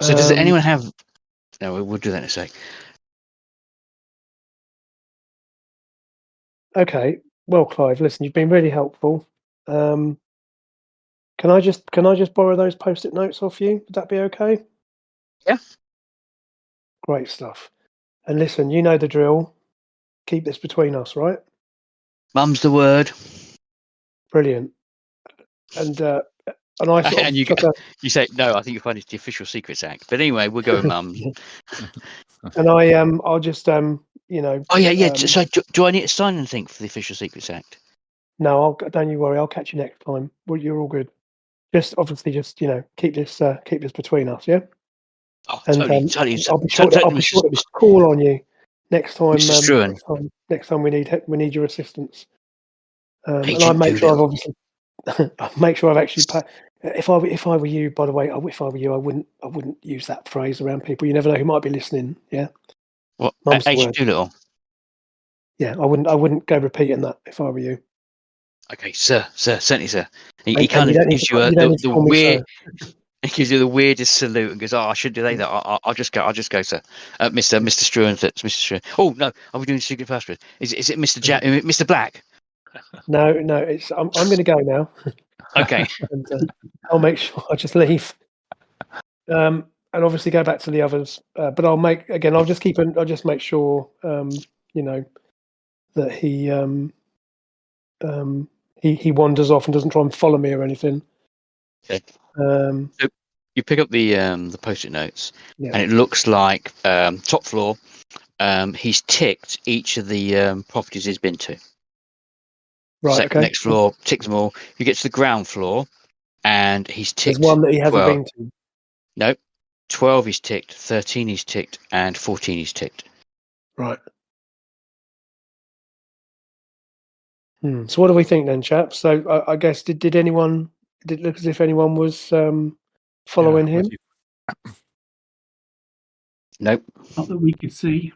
So does anyone have... No, we'll do that in a sec. Okay. Well, Clive, listen, you've been really helpful. Can I just borrow those post-it notes off you? Would that be okay? Yeah. Great stuff. And listen, you know the drill. Keep this between us, right? Mum's the word. Brilliant. And I sort of And you say, no, I think you'll find it's the Official Secrets Act. But anyway, we'll go with Mum's. And I'll just Oh, yeah. So do I need to sign anything for the Official Secrets Act? No, don't you worry. I'll catch you next time. Well, you're all good. Just obviously, keep this between us, yeah. Oh, And totally. I'll be sure to call on you next time. Mr. Struan. Next time we need your assistance. And I Agent make sure I've Doolittle. obviously actually. If I were you, by the way, if I were you, I wouldn't use that phrase around people. You never know who might be listening. Yeah. What? Mum's the Agent word. Doolittle. Yeah, I wouldn't go repeating that if I were you. Okay, sir, certainly, sir. He And kind you of don't need gives to, you you don't need to the call me weird. sir. He gives you the weirdest salute and goes, "Oh, I should do that. I'll just go, sir. Mr. Struan, that's Mr. Struan. Oh no, are we doing secret password? Is it Mr. Black? No, I'm going to go now. Okay. And I'll make sure I just leave. And obviously go back to the others. But I'll just make sure that he wanders off and doesn't try and follow me or anything. Okay. So you pick up the post-it notes, Yeah. and it looks like top floor. He's ticked each of the properties he's been to. Right. Okay. Next floor, ticked them all. You get to the ground floor, and he's ticked. There's one that he hasn't 12. been to. No, 12 he's ticked, 13 he's ticked, and 14 he's ticked. Right. So what do we think then, chaps? So I guess did it look as if anyone was following him? Nope. Not that we could see.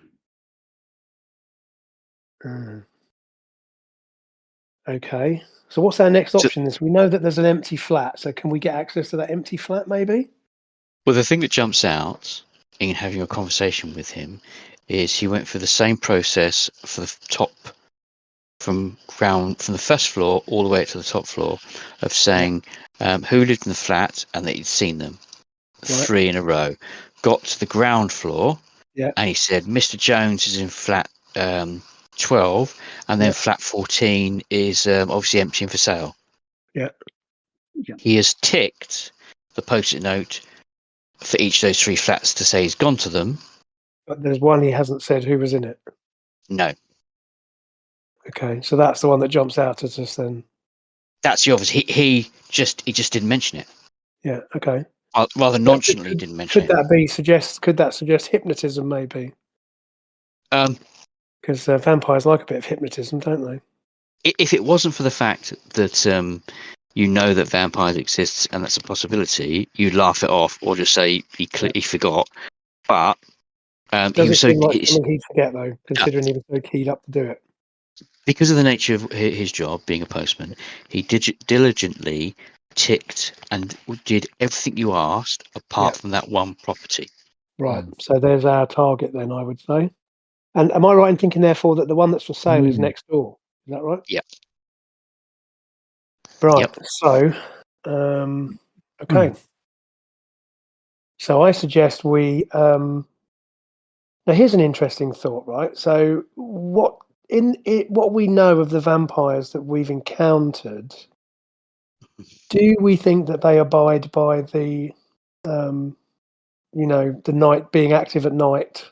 Okay. So what's our next option? We know that there's an empty flat. So can we get access to that empty flat, maybe? Well, the thing that jumps out in having a conversation with him is he went through the same process for the top, from the first floor all the way up to the top floor, of saying who lived in the flat and that he'd seen them. Right. 3 in a row. Got to the ground floor, and he said Mr. Jones is in flat 12, and then flat 14 is obviously empty and for sale. Yeah. He has ticked the post-it note for each of those 3 flats to say he's gone to them. But there's one he hasn't said who was in it. No. Okay, so that's the one that jumps out at us then. That's the obvious. He just didn't mention it. Yeah. Okay. Rather nonchalantly didn't mention it. Could that suggest hypnotism maybe? Because vampires like a bit of hypnotism, don't they? If it wasn't for the fact that you know that vampires exist and that's a possibility, you'd laugh it off or just say he forgot. But he was seem like something he'd forget though, considering he was so keyed up to do it. Because of the nature of his job, being a postman, he diligently ticked and did everything you asked, apart from that one property. Right. So there's our target then, I would say. And am I right in thinking, therefore, that the one that's for sale is next door? Is that right? Yeah. Right. Yep. So, okay. So I suggest we. Now, here's an interesting thought, right? So, what we know of the vampires that we've encountered, do we think that they abide by the, the night being active at night?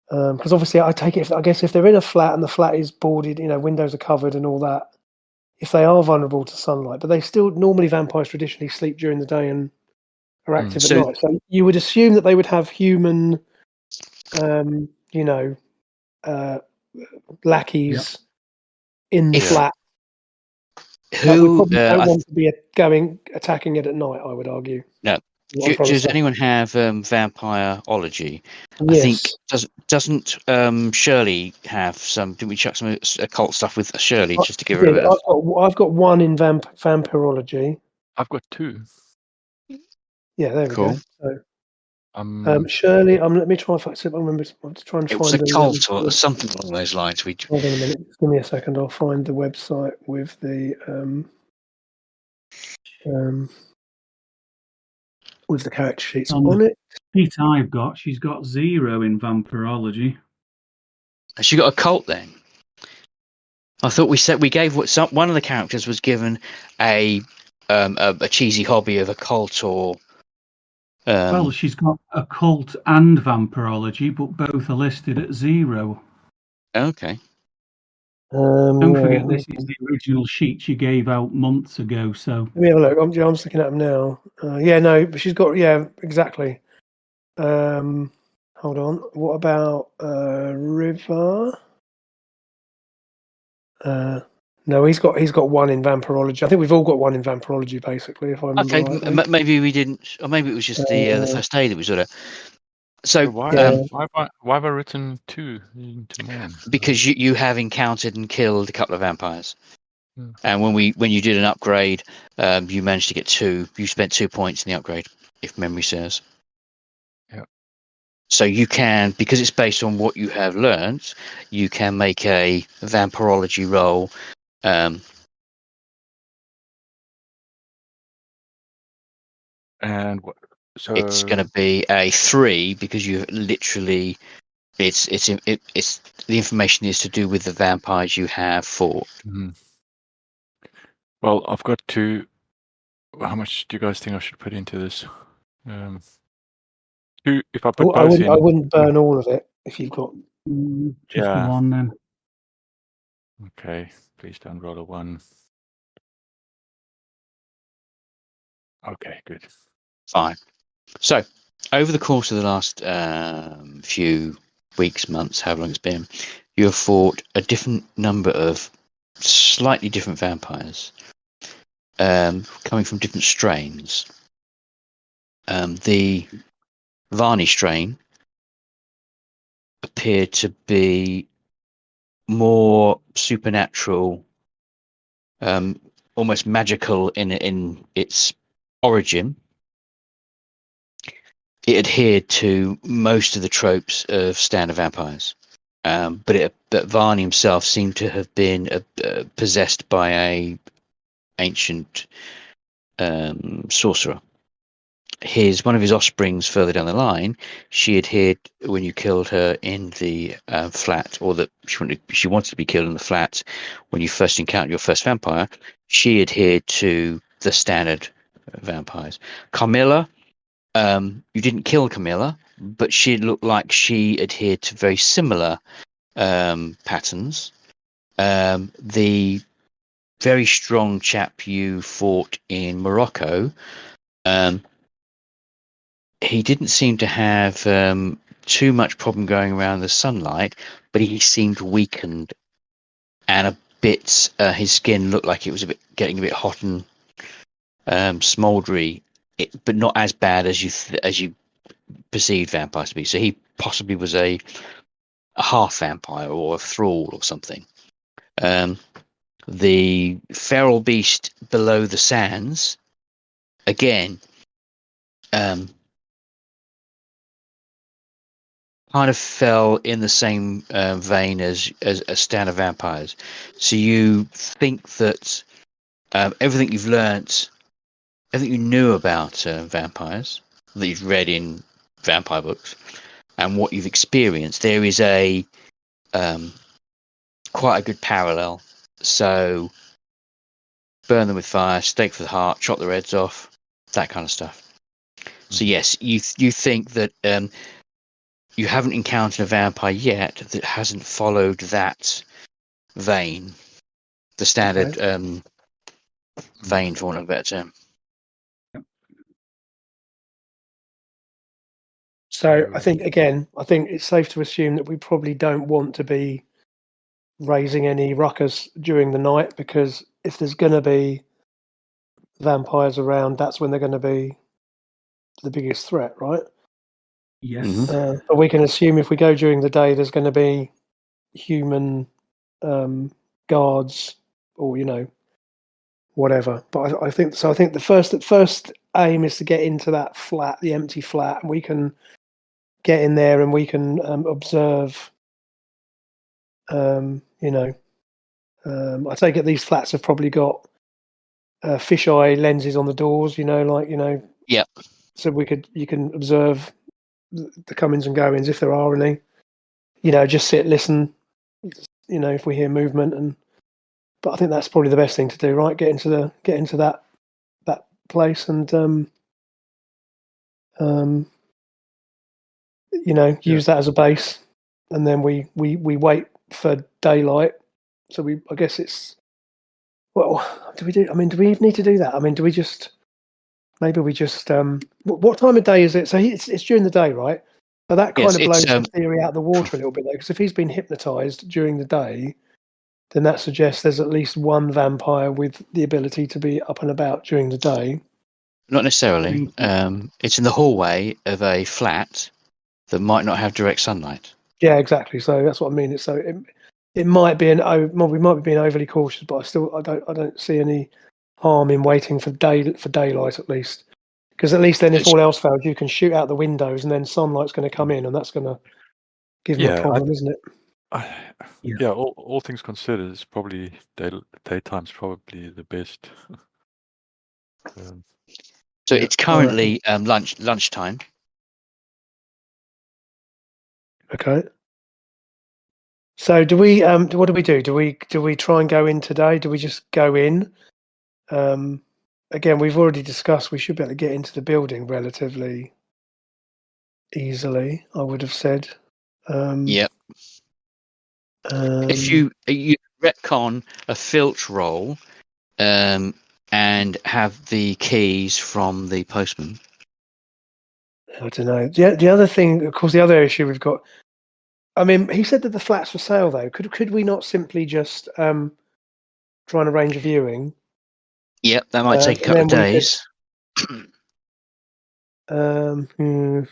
Because obviously, I guess if they're in a flat and the flat is boarded, windows are covered and all that, if they are vulnerable to sunlight, but they still normally vampires traditionally sleep during the day and are active at night. So you would assume that they would have human, lackeys in the flat. Who would probably don't want to be attacking it at night, I would argue. No, Does anyone have vampireology? Yes. I think doesn't Shirley have some? Didn't we chuck some occult stuff with Shirley just to give her a bit? I've got one in vampirology. I've got 2. Yeah, there we Cool. go. So, Shirley, let me try and see if I remember. I'm just trying to find it was occult or something along those lines. Hold on a minute. Just give me a second. I'll find the website with the character sheets on it. Sheet I've got, she's got 0 in vampirology. Has she got a cult then? I thought we gave one of the characters was given a cheesy hobby of a cult or. Well, she's got occult and vampirology, but both are listed at 0. Okay. Don't forget, this is the original sheet you gave out months ago. So let me have a look. I'm just looking at them now. But she's got exactly. Hold on. What about River? No, he's got one in vampirology. I think we've all got one in vampirology, basically. If I remember rightly. Maybe we didn't, or maybe it was just the first day that we sort of. So why have I written 2 into mine? Because you have encountered and killed a couple of vampires, and when you did an upgrade, you managed to get 2. You spent 2 points in the upgrade, if memory serves. Yeah. So you can, because it's based on what you have learned, you can make a vampirology roll. And so it's going to be a 3 because you literally. It's the information is to do with the vampires you have fought. Well, I've got 2. How much do you guys think I should put into this? 2. If I put both in, I wouldn't burn all of it if you've got just the 1 then. Okay, please don't roll a 1. Okay, good. Fine. So, over the course of the last few weeks, months, however long it's been, you have fought a different number of slightly different vampires, coming from different strains. The Varney strain appeared to be more supernatural, almost magical in its origin. It adhered to most of the tropes of standard vampires, but Varney himself seemed to have been possessed by a ancient sorcerer. One of his offsprings further down the line, she adhered when you killed her in the flat, or that she wanted to be killed in the flat when you first encountered your first vampire. She adhered to the standard vampires. Carmilla. You didn't kill Camilla, but she looked like she adhered to very similar patterns. The very strong chap you fought in Morocco, he didn't seem to have too much problem going around the sunlight, but he seemed weakened and a bit. His skin looked like it was getting a bit hot and smouldery, but not as bad as you perceived vampires to be. So he possibly was a half vampire or a thrall or something. The feral beast below the sands, again, kind of fell in the same vein as standard vampires. So you think that everything you've learnt, everything you knew about vampires that you've read in vampire books, and what you've experienced, there is a quite a good parallel. So burn them with fire, stake for the heart, chop their heads off, that kind of stuff. So yes, you think that you haven't encountered a vampire yet that hasn't followed that vein, the standard vein, for want of a better term. So I think it's safe to assume that we probably don't want to be raising any ruckus during the night, because if there's going to be vampires around, that's when they're going to be biggest threat, right? Yes. But we can assume if we go during the day, there's going to be human guards, or whatever. But I think so. I think the first aim is to get into that flat, the empty flat, and we can get in there and we can observe. I take it these flats have probably got fisheye lenses on the doors. Yeah. So you can observe the comings and goings if there are any. Just sit, listen. If we hear movement, but I think that's probably the best thing to do, right? Get into that place and use that as a base, and then we wait for daylight. So I guess it's, well, do we even need to do that? I mean, do we just, maybe we just, what time of day is it? So it's during the day, right? So that kind of blows the theory out of the water a little bit, though, because if he's been hypnotized during the day, then that suggests there's at least one vampire with the ability to be up and about during the day. Not necessarily. It's in the hallway of a flat that might not have direct sunlight. Yeah, exactly. So that's what I mean. It might be we might be being overly cautious, but I don't see any harm in waiting for daylight at least, because at least then if all else fails, you can shoot out the windows, and then sunlight's going to come in, and that's going to give them a problem, isn't it? All things considered, it's probably daytime's probably the best. So it's currently lunchtime. Okay. So do we? What do we do? Do we try and go in today? Do we just go in? Again, we've already discussed we should be able to get into the building relatively easily, I would have said. Yep. If you retcon a filch roll, and have the keys from the postman. I don't know. The other thing, of course, the other issue we've got. I mean, he said that the flat's for sale, though. Could we not simply just try and arrange a viewing? Yep, that might take a couple of days. Thing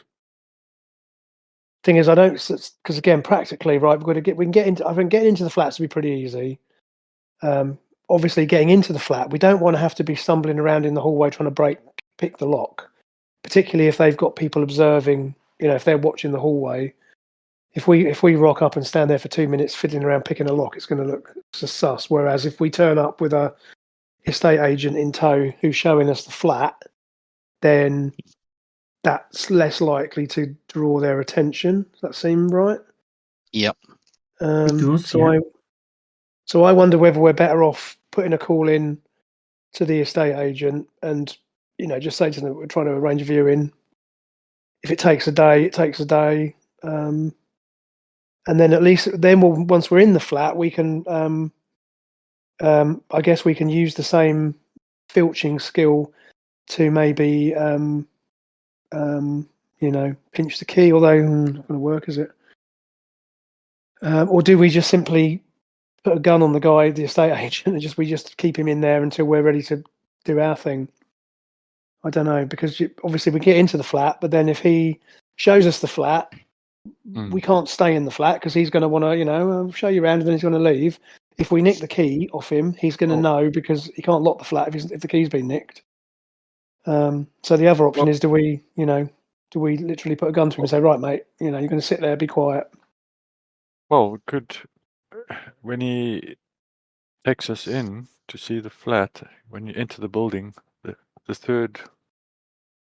is, I don't, because again, practically, right? We can get into. I think getting into the flats would be pretty easy. Obviously, getting into the flat, we don't want to have to be stumbling around in the hallway trying to pick the lock, particularly if they've got people observing. If they're watching the hallway. If we rock up and stand there for 2 minutes fiddling around picking a lock, it's going to look sus. Whereas if we turn up with a estate agent in tow who's showing us the flat, then that's less likely to draw their attention. Does that seem right? Yep. It does, So I wonder whether we're better off putting a call in to the estate agent and just say to them we're trying to arrange a viewing. If it takes a day, it takes a day. And then at least once we're in the flat, we can, I guess we can use the same filching skill to maybe, pinch the key, although not going to work, is it? Or do we just simply put a gun on the guy, the estate agent, and we just keep him in there until we're ready to do our thing? I don't know, because obviously we get into the flat, but then if he shows us the flat, we can't stay in the flat because he's going to want to, show you around, and then he's going to leave. If we nick the key off him, he's going to know because he can't lock the flat if the key's been nicked. So the other option is, do we literally put a gun to him and say, right, mate, you're going to sit there, be quiet? Well, we could, when he takes us in to see the flat, when you enter the building, the third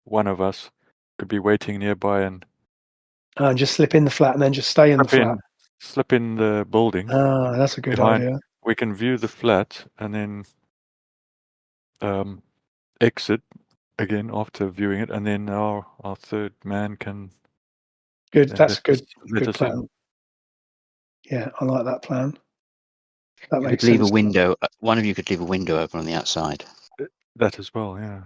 one of us could be waiting nearby and just slip in the flat and then just stay in the flat. Slip in the building. Ah, that's a good idea. We can view the flat and then exit again after viewing it, and then our third man can. Good. That's a good plan. In. Yeah, I like that plan. That makes sense. Leave a window. One of you could leave a window open on the outside. That as well, yeah.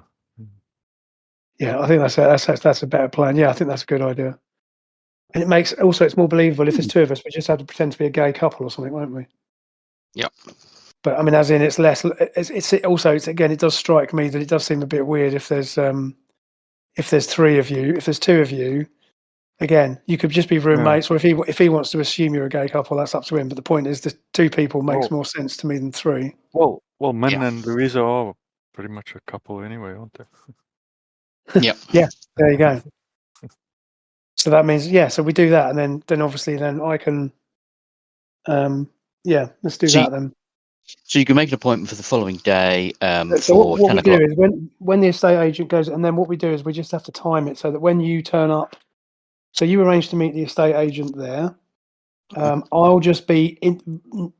Yeah, I think that's a better plan. Yeah, I think that's a good idea. And it makes it's more believable if there's two of us. We just have to pretend to be a gay couple or something, won't we? Yep. But I mean, as in, it's less. It's again. It does strike me that it does seem a bit weird if there's if there's three of you, if there's two of you, again, you could just be roommates, or if he wants to assume you're a gay couple, that's up to him. But the point is, the two people makes more sense to me than three. Well, Min and Louisa are pretty much a couple anyway, aren't they? Yep. Yeah, there you go. So that means, so we do that, and then obviously then I can, let's do that then. So you can make an appointment for the following day So for what 10 we o'clock. do is when the estate agent goes, and then what we do is we just have to time it so that when you turn up, so you arrange to meet the estate agent there. I'll just be in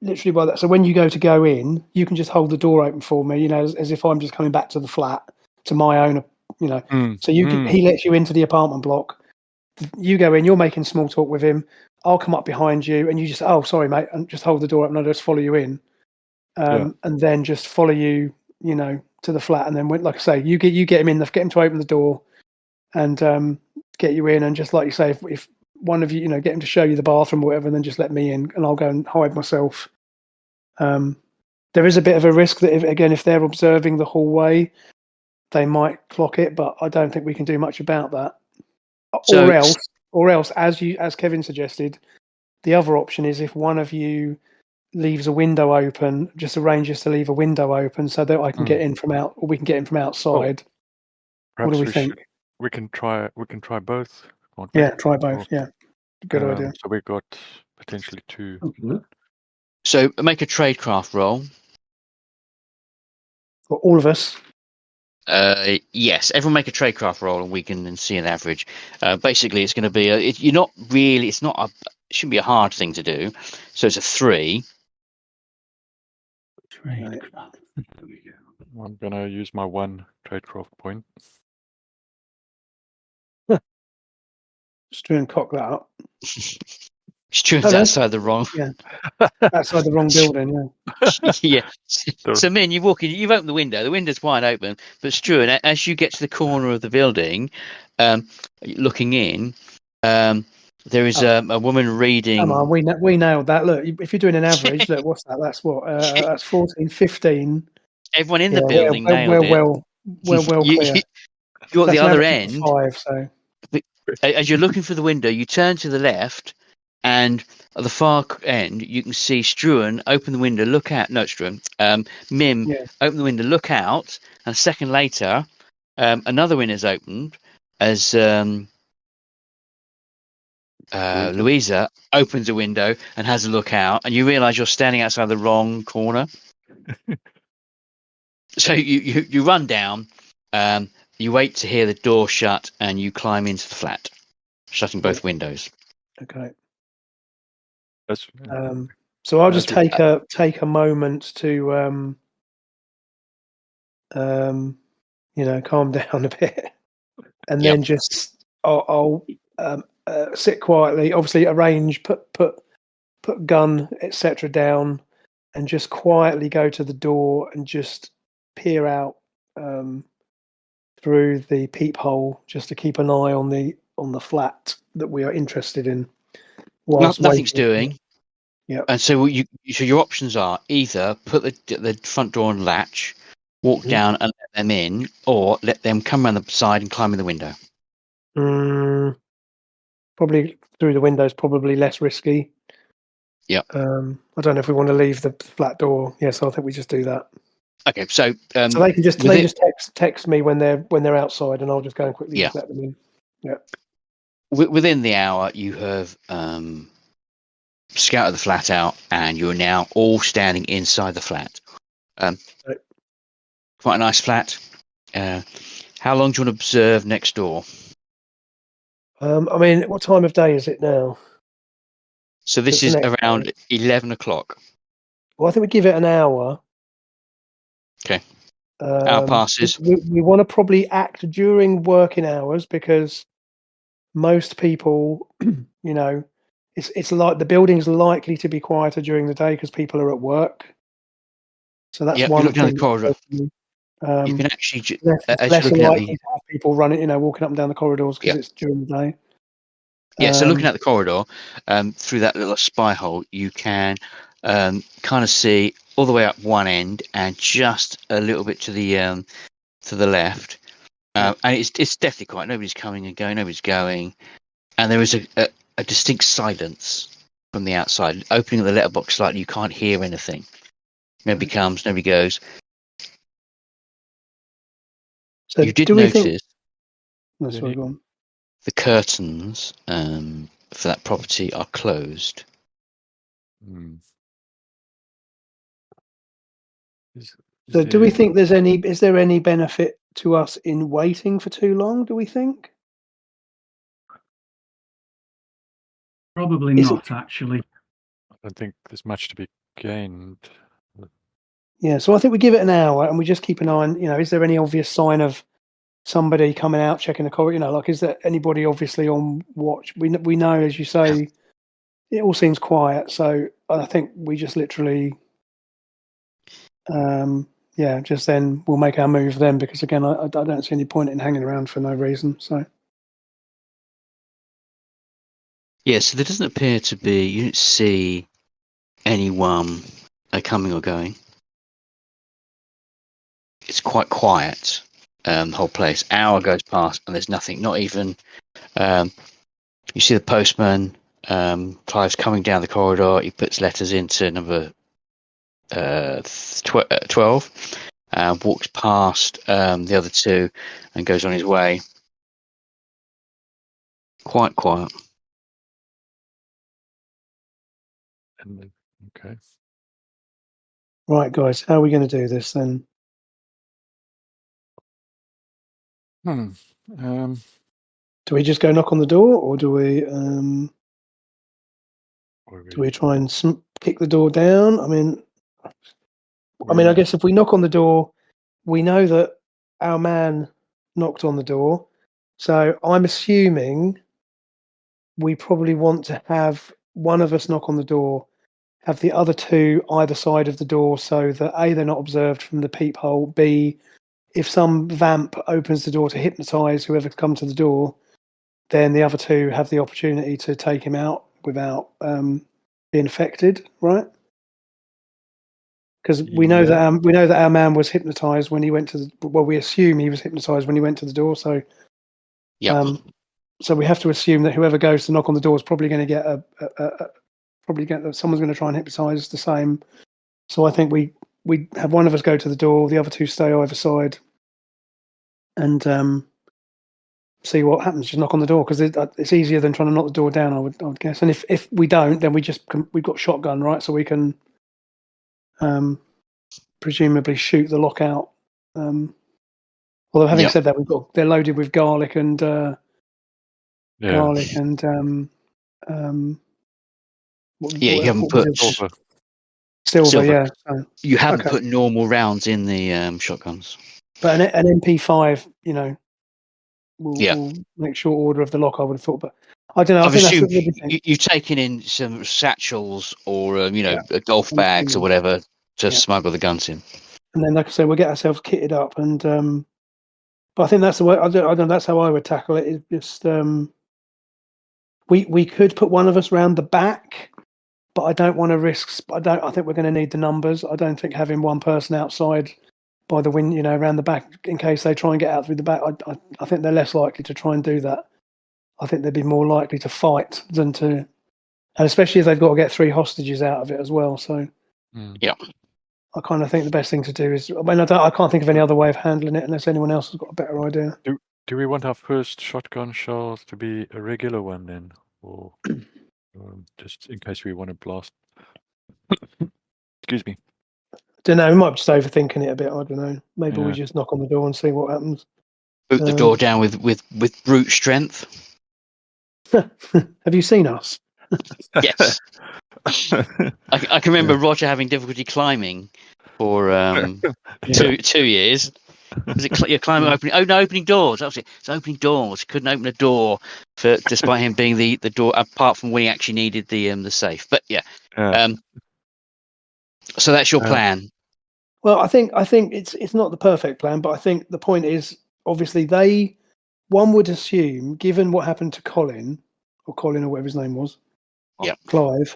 literally by that. So when you go in, you can just hold the door open for me, as if I'm just coming back to the flat, to my own, So he lets you into the apartment block. You go in, you're making small talk with him. I'll come up behind you, and you just, oh, sorry, mate, and just hold the door open, and I'll just follow you in, and then just follow you, to the flat. And then, like I say, you get him in, get him to open the door, and get you in, and just like you say, if one of you, get him to show you the bathroom or whatever, and then just let me in, and I'll go and hide myself. There is a bit of a risk that if they're observing the hallway, they might clock it, but I don't think we can do much about that. Or else, as Kevin suggested, the other option is if one of you leaves a window open, just arranges to leave a window open so that I can get in from out, or we can get in from outside. What do we think? We can try both. Yeah, try both. Yeah, good idea. So we got potentially two. Okay. So make a tradecraft roll. For all of us. Yes, everyone make a tradecraft roll, and we can then see an average. Basically, it's going to be it shouldn't be a hard thing to do. So it's a 3. I'm going to use my 1 tradecraft point. Struan, cock that up. Struan's outside the wrong. Yeah, outside the wrong building. Yeah. So, Min, you walk in. You've opened the window. The window's wide open. But Struan, as you get to the corner of the building, looking in, there is a woman reading. Come on, we nailed that. Look, if you're doing an average, look, what's that? That's what? That's 14, 15. Everyone in the building nailed it. Well clear. You're at the other end. 5, so. As you're looking for the window, you turn to the left, and at the far end, you can see Struan open the window, look out. No, Struan. Mim open the window, look out, and a second later, another window's opened as Louisa opens a window and has a look out, and you realise you're standing outside the wrong corner. So you run down. You wait to hear the door shut, and you climb into the flat, shutting both windows. Okay. That's, so I'll just take a moment to calm down a bit, and then just I'll sit quietly. Obviously, arrange, put gun, etc. down, and just quietly go to the door and just peer out through the peephole, just to keep an eye on the flat that we are interested in. Nothing's doing. Yeah. And so your options are either put the front door on latch, walk down and let them in, or let them come around the side and climb in the window. Probably through the window is probably less risky. Yeah. I don't know if we want to leave the flat door. Yes, I think we just do that. Okay, so so they can just text me when they're outside, and I'll just go and quickly just let them in. Yeah. Within the hour, you have scouted the flat out, and you're now all standing inside the flat. Quite a nice flat. How long do you want to observe next door? I mean, what time of day is it now? So this is around 11 o'clock. Well, I think we give it an hour. Okay. Hour passes. We want to probably act during working hours, because most people, it's like the building's likely to be quieter during the day because people are at work. So that's one. Look down the corridor. You can actually less likely to have people running, walking up and down the corridors because it's during the day. Yeah, so looking at the corridor, through that little spy hole, you can kind of see all the way up one end and just a little bit to the left, And it's definitely quiet. Nobody's coming and going. Nobody's going. And there is a distinct silence from the outside. Opening the letterbox slightly, you can't hear anything. Nobody comes, nobody goes. So you did do we notice think? No, sorry, go on. the curtains for that property are closed. So do we think is there any benefit to us in waiting for too long, do we think? Probably not, actually. I don't think there's much to be gained. Yeah, so I think we give it an hour and we just keep an eye on, is there any obvious sign of somebody coming out, checking the corridor? Like, is there anybody obviously on watch? We know, as you say, it all seems quiet. So I think we just literally, just then we'll make our move then, because again, I don't see any point in hanging around for no reason. So. Yeah, so there doesn't appear to be, you don't see anyone coming or going. It's quite quiet, the whole place. Hour goes past and there's nothing, not even, you see the postman, Clive's coming down the corridor, he puts letters into number 12, walks past the other two and goes on his way. Quite quiet. Okay. Right, guys, how are we going to do this then? Do we just go knock on the door, or do we try and kick the door down? I mean, I guess if we knock on the door, we know that our man knocked on the door, so I'm assuming we probably want to have one of us knock on the door, have the other two either side of the door, so that A, they're not observed from the peephole, B, if some vamp opens the door to hypnotise whoever's come to the door, then the other two have the opportunity to take him out without being affected, right? Because we know that our man was hypnotised when he went to the. Well, we assume he was hypnotised when he went to the door. So, so we have to assume that whoever goes to knock on the door is probably going to get someone's going to try and hypnotise the same. So I think we have one of us go to the door, the other two stay either side, and see what happens. Just knock on the door, because it's easier than trying to knock the door down, I would guess. And if we don't, then we've got shotgun, right? So we can presumably shoot the lock out. Although having said that, they're loaded with garlic and you haven't put silver. Yeah, so, you haven't put normal rounds in the shotguns. But an MP5, will make short order of the lock, I would have thought. But I don't know. I've assumed you've taken in some satchels or golf bags or whatever to smuggle the guns in. And then, like I say, we'll get ourselves kitted up, and but I think that's the way. I don't know. That's how I would tackle it. Is just we could put one of us round the back, but I don't want to risk. I think we're going to need the numbers. I don't think having one person outside by the wind, around the back, in case they try and get out through the back. I think they're less likely to try and do that. I think they'd be more likely to fight than to, and especially if they've got to get 3 hostages out of it as well. So, I kind of think the best thing to do is, I can't think of any other way of handling it unless anyone else has got a better idea. Do we want our first shotgun shells to be a regular one then, or just in case we want to blast? Excuse me. Don't know. We might be just overthinking it a bit. I don't know. Maybe we just knock on the door and see what happens. Boot the door down with brute strength. Have you seen us? Yes. I can remember Roger having difficulty climbing for 2 years. Was it you're climbing opening doors? That was it. It's opening doors. Couldn't open a door despite him being the door. Apart from when he actually needed the safe. But so that's your plan. Well, I think it's not the perfect plan, but I think the point is, obviously one would assume, given what happened to Colin or whatever his name was, Clive,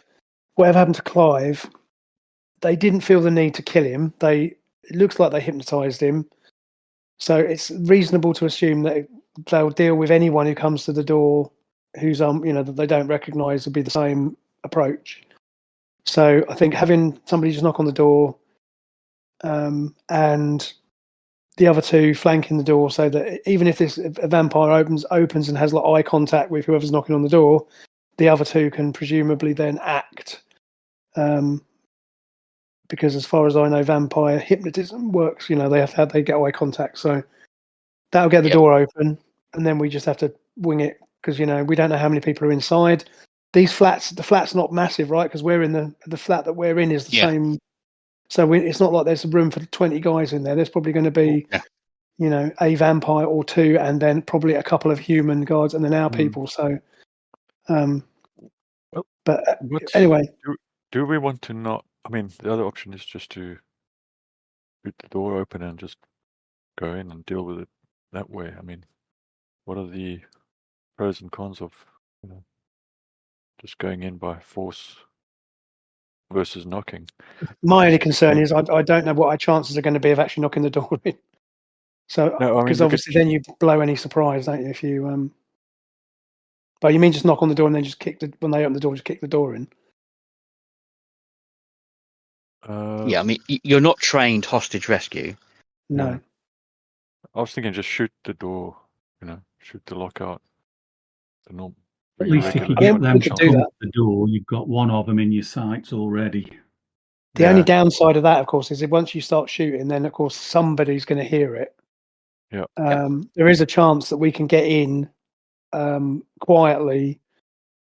whatever happened to Clive, they didn't feel the need to kill him. It looks like they hypnotised him. So it's reasonable to assume that they'll deal with anyone who comes to the door who's that they don't recognise will be the same approach. So I think having somebody just knock on the door, and the other two flanking the door, so that even if a vampire opens and has eye contact with whoever's knocking on the door, the other two can presumably then act. Because as far as I know, vampire hypnotism works. They get eye contact, so that'll get the door open, and then we just have to wing it because we don't know how many people are inside. The flat's not massive, right? Because we're in the flat that we're in is the same. So it's not like there's room for 20 guys in there. There's probably going to be, a vampire or two, and then probably a couple of human guards, and then our people. So, anyway, do we want to not? I mean, the other option is just to leave the door open and just go in and deal with it that way. I mean, what are the pros and cons of just going in by force versus knocking? My only concern is I don't know what our chances are going to be of actually knocking the door in. So, because obviously then you blow any surprise, don't you? If you but you mean just knock on the door and then just when they open the door, just kick the door in? I mean, you're not trained hostage rescue. No. I was thinking just shoot the door, shoot the lockout. At least if you get them to come to the door, you've got one of them in your sights already. The only downside of that, of course, is that once you start shooting, then of course somebody's going to hear it. Yeah. There is a chance that we can get in quietly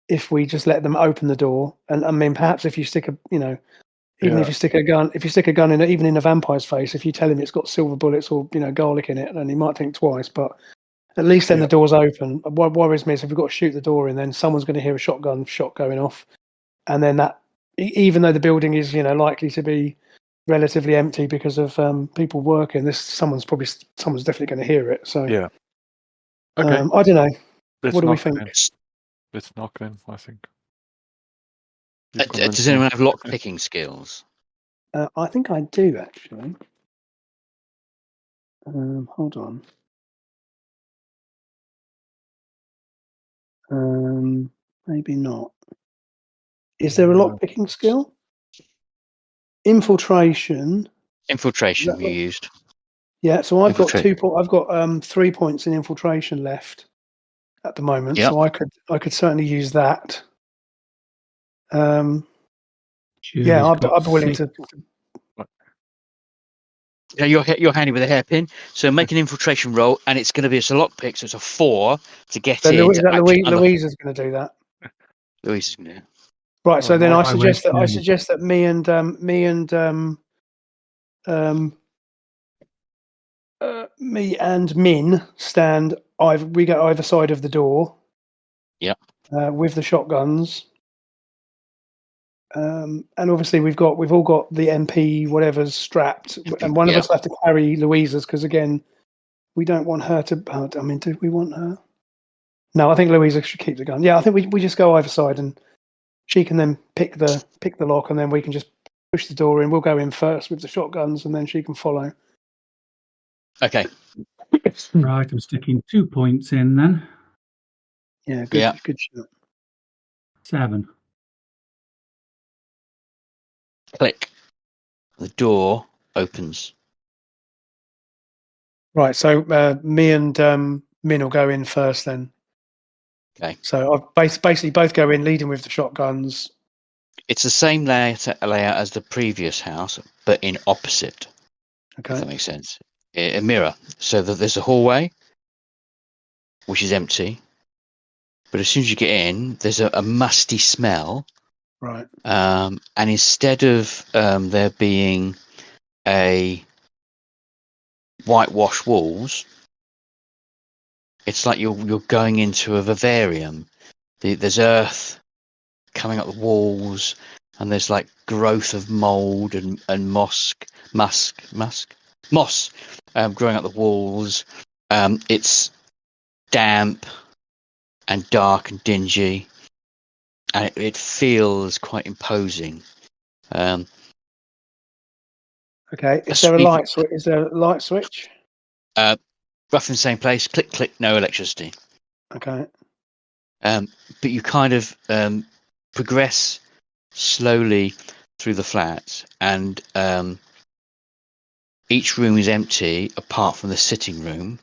if we just let them open the door. And I mean, perhaps if you stick if you stick a gun in, even in a vampire's face, if you tell him it's got silver bullets or garlic in it, then he might think twice. But at least then the door's open. What worries me is if we've got to shoot the door in, then someone's going to hear a shotgun shot going off, and then that, even though the building is likely to be relatively empty because of people working, someone's definitely going to hear it. So okay, I don't know. What do we think? Let's knock then. I think. Does anyone have lock picking skills? I think I do actually. Hold on. Maybe not. Is there a lock picking skill? Infiltration. Infiltration you used. Yeah, so I've got 2 points. I've got 3 points in infiltration left at the moment. Yep. So I could certainly use that. Yeah, I'd be willing to. Yeah, you're handy with a hairpin. So make an infiltration roll, and it's going to be a lockpick. So it's a 4 to get in. Louisa's going to do that. Louisa's going to do it. Right. So then I suggest that me and Min stand. We go either side of the door. Yeah. With the shotguns. And obviously we've all got the MP whatever's strapped, and one of us will have to carry Louisa's because again, we don't want her to. I mean, do we want her? No, I think Louisa should keep the gun. Yeah, I think we just go either side, and she can then pick the lock, and then we can just push the door in. We'll go in first with the shotguns, and then she can follow. Okay. Right, I'm sticking 2 points in then. Yeah, good shot. 7. Click. The door opens. Right, so me and Min will go in first then. Okay. So I've basically both go in, leading with the shotguns. It's the same layout as the previous house, but in opposite. Okay. If that makes sense. A mirror. So that there's a hallway, which is empty. But as soon as you get in, there's a musty smell. Right. And instead of there being a whitewashed walls, it's like you're going into a vivarium. There's earth coming up the walls, and there's like growth of mold and moss growing up the walls. It's damp and dark and dingy. And it feels quite imposing. Okay. Is there a light switch? rough in the same place. Click, click. No electricity. Okay. But you kind of progress slowly through the flats, and each room is empty apart from the sitting room,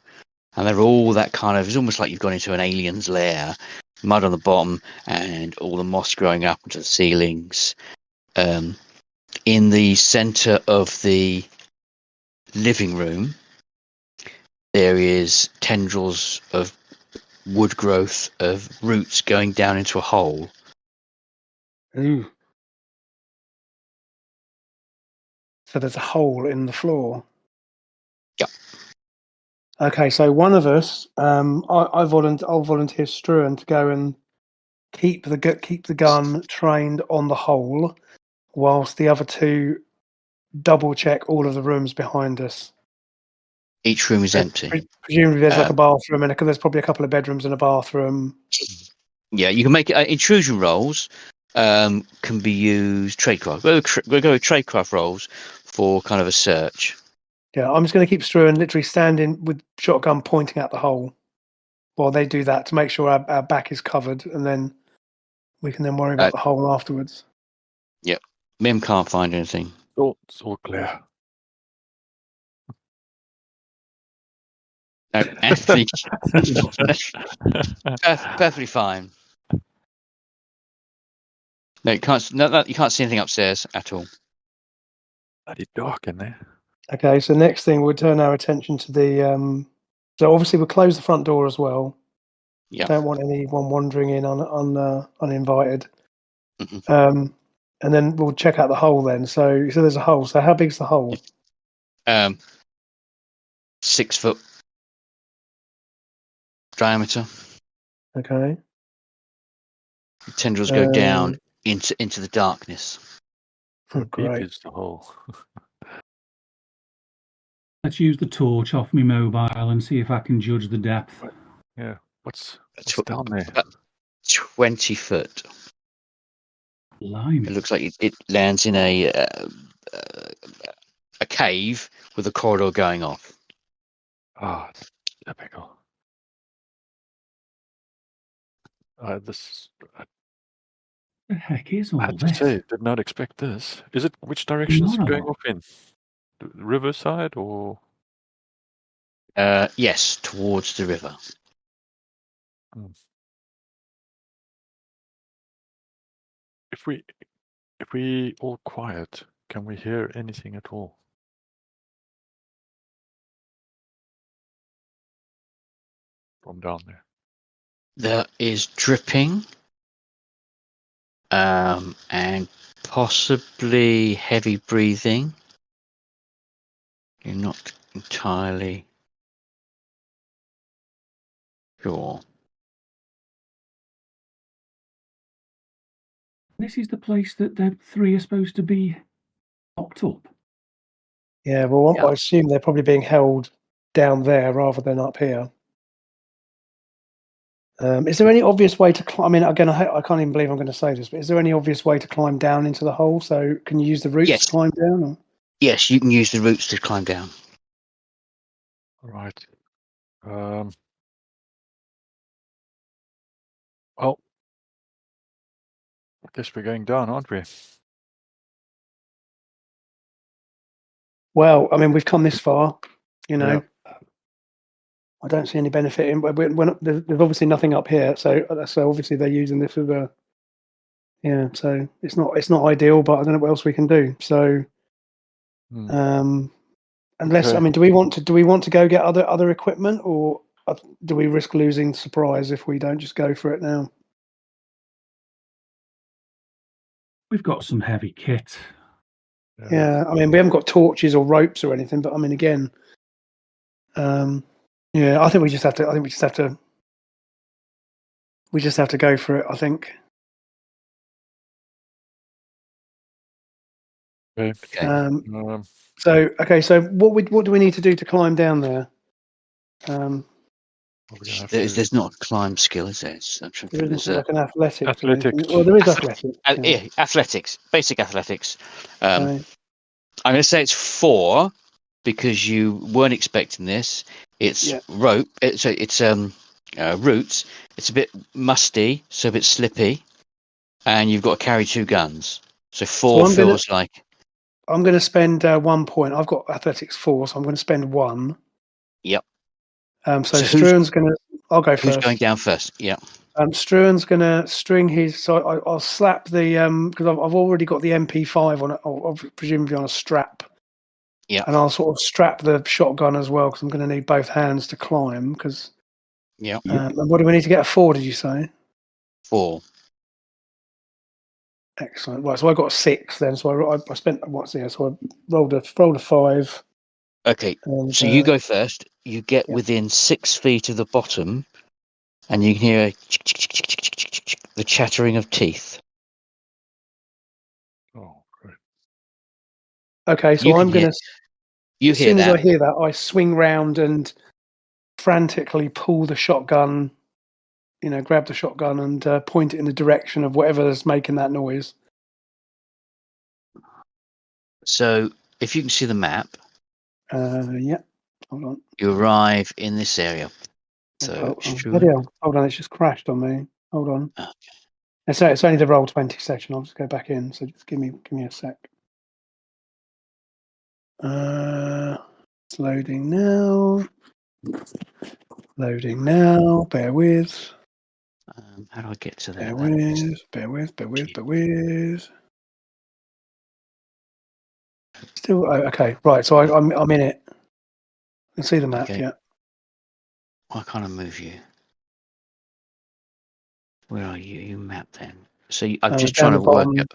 and they're all that kind of. It's almost like you've gone into an alien's lair. Mud on the bottom, and all the moss growing up into the ceilings. In the centre of the living room, there is tendrils of wood growth of roots going down into a hole. Ooh. So there's a hole in the floor. Yep. Okay, so one of us, I'll volunteer Struan to go and keep the gun trained on the hole, whilst the other two double check all of the rooms behind us. Each room is empty. Presumably, there's like a bathroom, and there's probably a couple of bedrooms and a bathroom. Yeah, you can make intrusion rolls. Can be used tradecraft. We'll go with tradecraft rolls for kind of a search. Yeah, I'm just going to keep Struan literally standing with shotgun pointing at the hole while they do that to make sure our back is covered, and then we can then worry about the hole afterwards. Yep. Mim can't find anything. Oh, it's all clear. No, Anthony, perfectly fine. No, you can't. No, you can't see anything upstairs at all. Bloody dark in there. Okay, so next thing we'll turn our attention to the. So obviously we'll close the front door as well. Yeah. Don't want anyone wandering in uninvited. Mm-hmm. And then we'll check out the hole then. So there's a hole. So how big's the hole? 6 foot diameter. Okay. The tendrils go down into the darkness. How deep Great. is the hole? Let's use the torch off my mobile and see if I can judge the depth. Yeah. What's down there? 20 foot. Blimey. It looks like it lands in a cave with a corridor going off. Ah, typical. This. The heck is all I have this? to say, did not expect this. Is it which direction is it going off in? The riverside or? Yes, towards the river. If we all quiet, can we hear anything at all? From down there. There is dripping, and possibly heavy breathing. You're not entirely sure. This is the place that the three are supposed to be locked up. Yeah, well, I assume they're probably being held down there rather than up here. Is there any obvious way to climb? I mean, again, I can't even believe I'm going to say this, but is there any obvious way to climb down into the hole? So can you use the roots to climb down? Or? Yes, you can use the roots to climb down. All right. Well, I guess we're going down, aren't we? Well, I mean, we've come this far, you know. Yeah. I don't see any benefit in. There's obviously nothing up here, so obviously they're using this as a. Yeah, so it's not ideal, but I don't know what else we can do. So, unless I mean, do we want to go get other equipment, or do we risk losing surprise if we don't just go for it now? We've got some heavy kit. Yeah, I mean, we haven't got torches or ropes or anything, but I mean, again, yeah, I think we just have to. We just have to go for it. I think. Okay. So what do we need to do to climb down there? There's not a climb skill, is there? There isn't like an athletics. Athletics. Well, there is athletics. Yeah, athletics, basic athletics. I'm going to say it's 4 because you weren't expecting this, It's rope. It's roots. It's a bit musty, so a bit slippy, and you've got to carry 2 guns. So 4 feels like. I'm going to spend 1 point. I've got athletics 4, so I'm going to spend 1. Yep. So Struan's going to. I'll go Who's first. going down first? Yeah. Struan's going to string his. So I'll slap the because I've already got the MP5 on it. I'll presumably on a strap. Yeah. And I'll sort of strap the shotgun as well because I'm going to need both hands to climb. Because. Yeah. And what do we need to get a 4? Did you say? 4. Excellent. Right, so I got a 6 then. So I spent what's here? So I rolled a 5. Okay. And, so you go first. You get within 6 feet of the bottom, and you can hear the chattering of teeth. Oh, great. Okay, so I'm going to. As soon as I hear that, I swing round and frantically pull the shotgun. Grab the shotgun and point it in the direction of whatever's making that noise. So, if you can see the map, yeah. Hold on. you arrive in this area. So, hold on, it's just crashed on me. Hold on. Okay. It's only the Roll20 section. I'll just go back in. So just give me a sec. It's loading now. Bear with. How do I get to there? Bear with. Still okay. Right. So I'm in it. I can see the map. Okay. Yeah. Why can't I move you? Where are you? You map then. So I'm just trying to work it.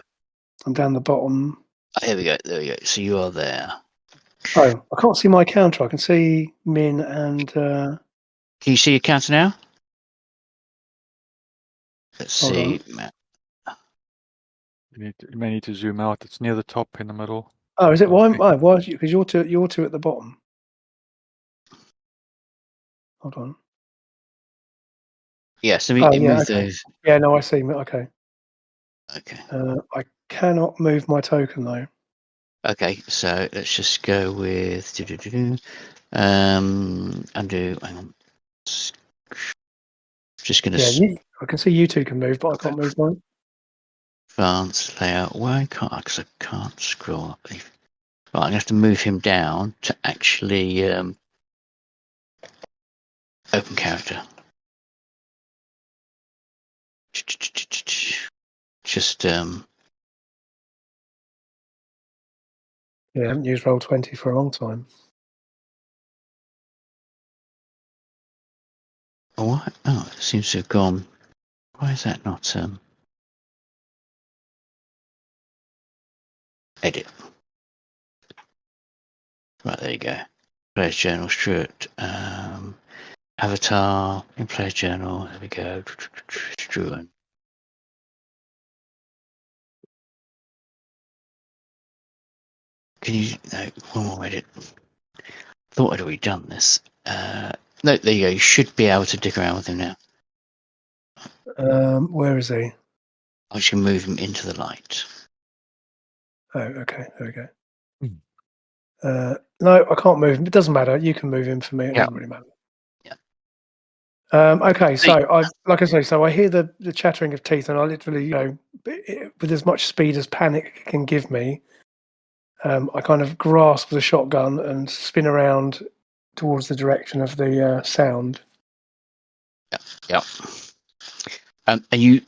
I'm down the bottom. Oh, here we go. There we go. So you are there. Oh, I can't see my counter. I can see Min and. Can you see your counter now? Let's see. Map. You may need to zoom out. It's near the top in the middle. Oh, is it? Why? Why? Because you're two at the bottom. Hold on. Yes. Let me move those. Yeah. No, I see. Okay. Okay. I cannot move my token though. Okay, so let's just go with undo. Hang on. Just gonna. Yeah, I can see you two can move, but I can't move mine. Advanced layout. Why can't I? Because I can't scroll up. Right, I'm gonna have to move him down to actually open character. Just Yeah, I haven't used Roll20 for a long time. what? Oh, it seems to have gone. Why is that not edit? Right, there you go. Player's journal, Stuart. Avatar in Player's journal. There we go. Struan. Can you? No, one more edit. Thought I'd already done this. No, there you go. You should be able to dig around with him now. Where is he? I just move him into the light. Oh, okay. There we go. No, I can't move him. It doesn't matter. You can move him for me. It doesn't really matter. Yeah. Okay, so I hear the chattering of teeth, and I literally, with as much speed as panic can give me, I kind of grasp the shotgun and spin around towards the direction of the sound. Yeah. And you.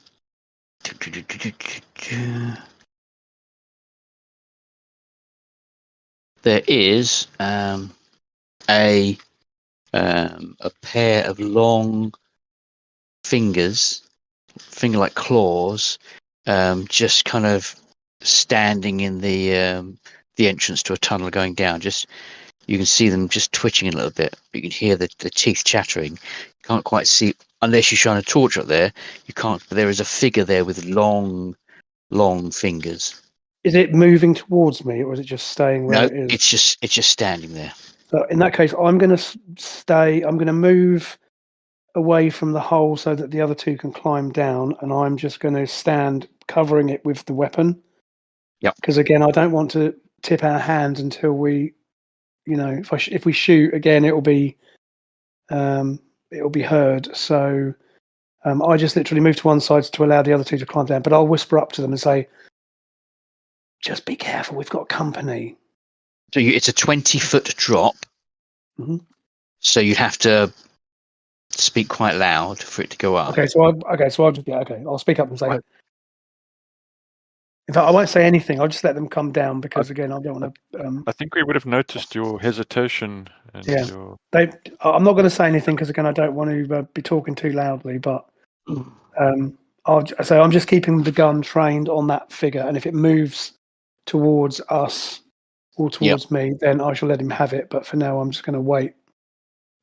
There is a pair of long fingers, finger-like claws, just kind of standing in the entrance to a tunnel going down. Just you can see them just twitching a little bit. You can hear the teeth chattering. You can't quite see unless you shine a torch up there. You can't. But there is a figure there with long fingers. Is it moving towards me, or is it just staying where it is? It's just standing there. So in that case, I'm going to stay. I'm going to move away from the hole so that the other two can climb down, and I'm just going to stand covering it with the weapon. Yep. Because again, I don't want to tip our hands until we, if we shoot again, it will be it'll be heard. So I just literally move to one side to allow the other two to climb down. But I'll whisper up to them and say, "Just be careful. We've got company." So it's a 20-foot drop. Mm-hmm. So you'd have to speak quite loud for it to go up. Okay, so I'll speak up and say. In fact, I won't say anything. I'll just let them come down because, again, I don't want to. I think we would have noticed your hesitation and your. I'm not going to say anything because, again, I don't want to be talking too loudly. But I'm just keeping the gun trained on that figure, and if it moves towards us or towards me, then I shall let him have it. But for now, I'm just going to wait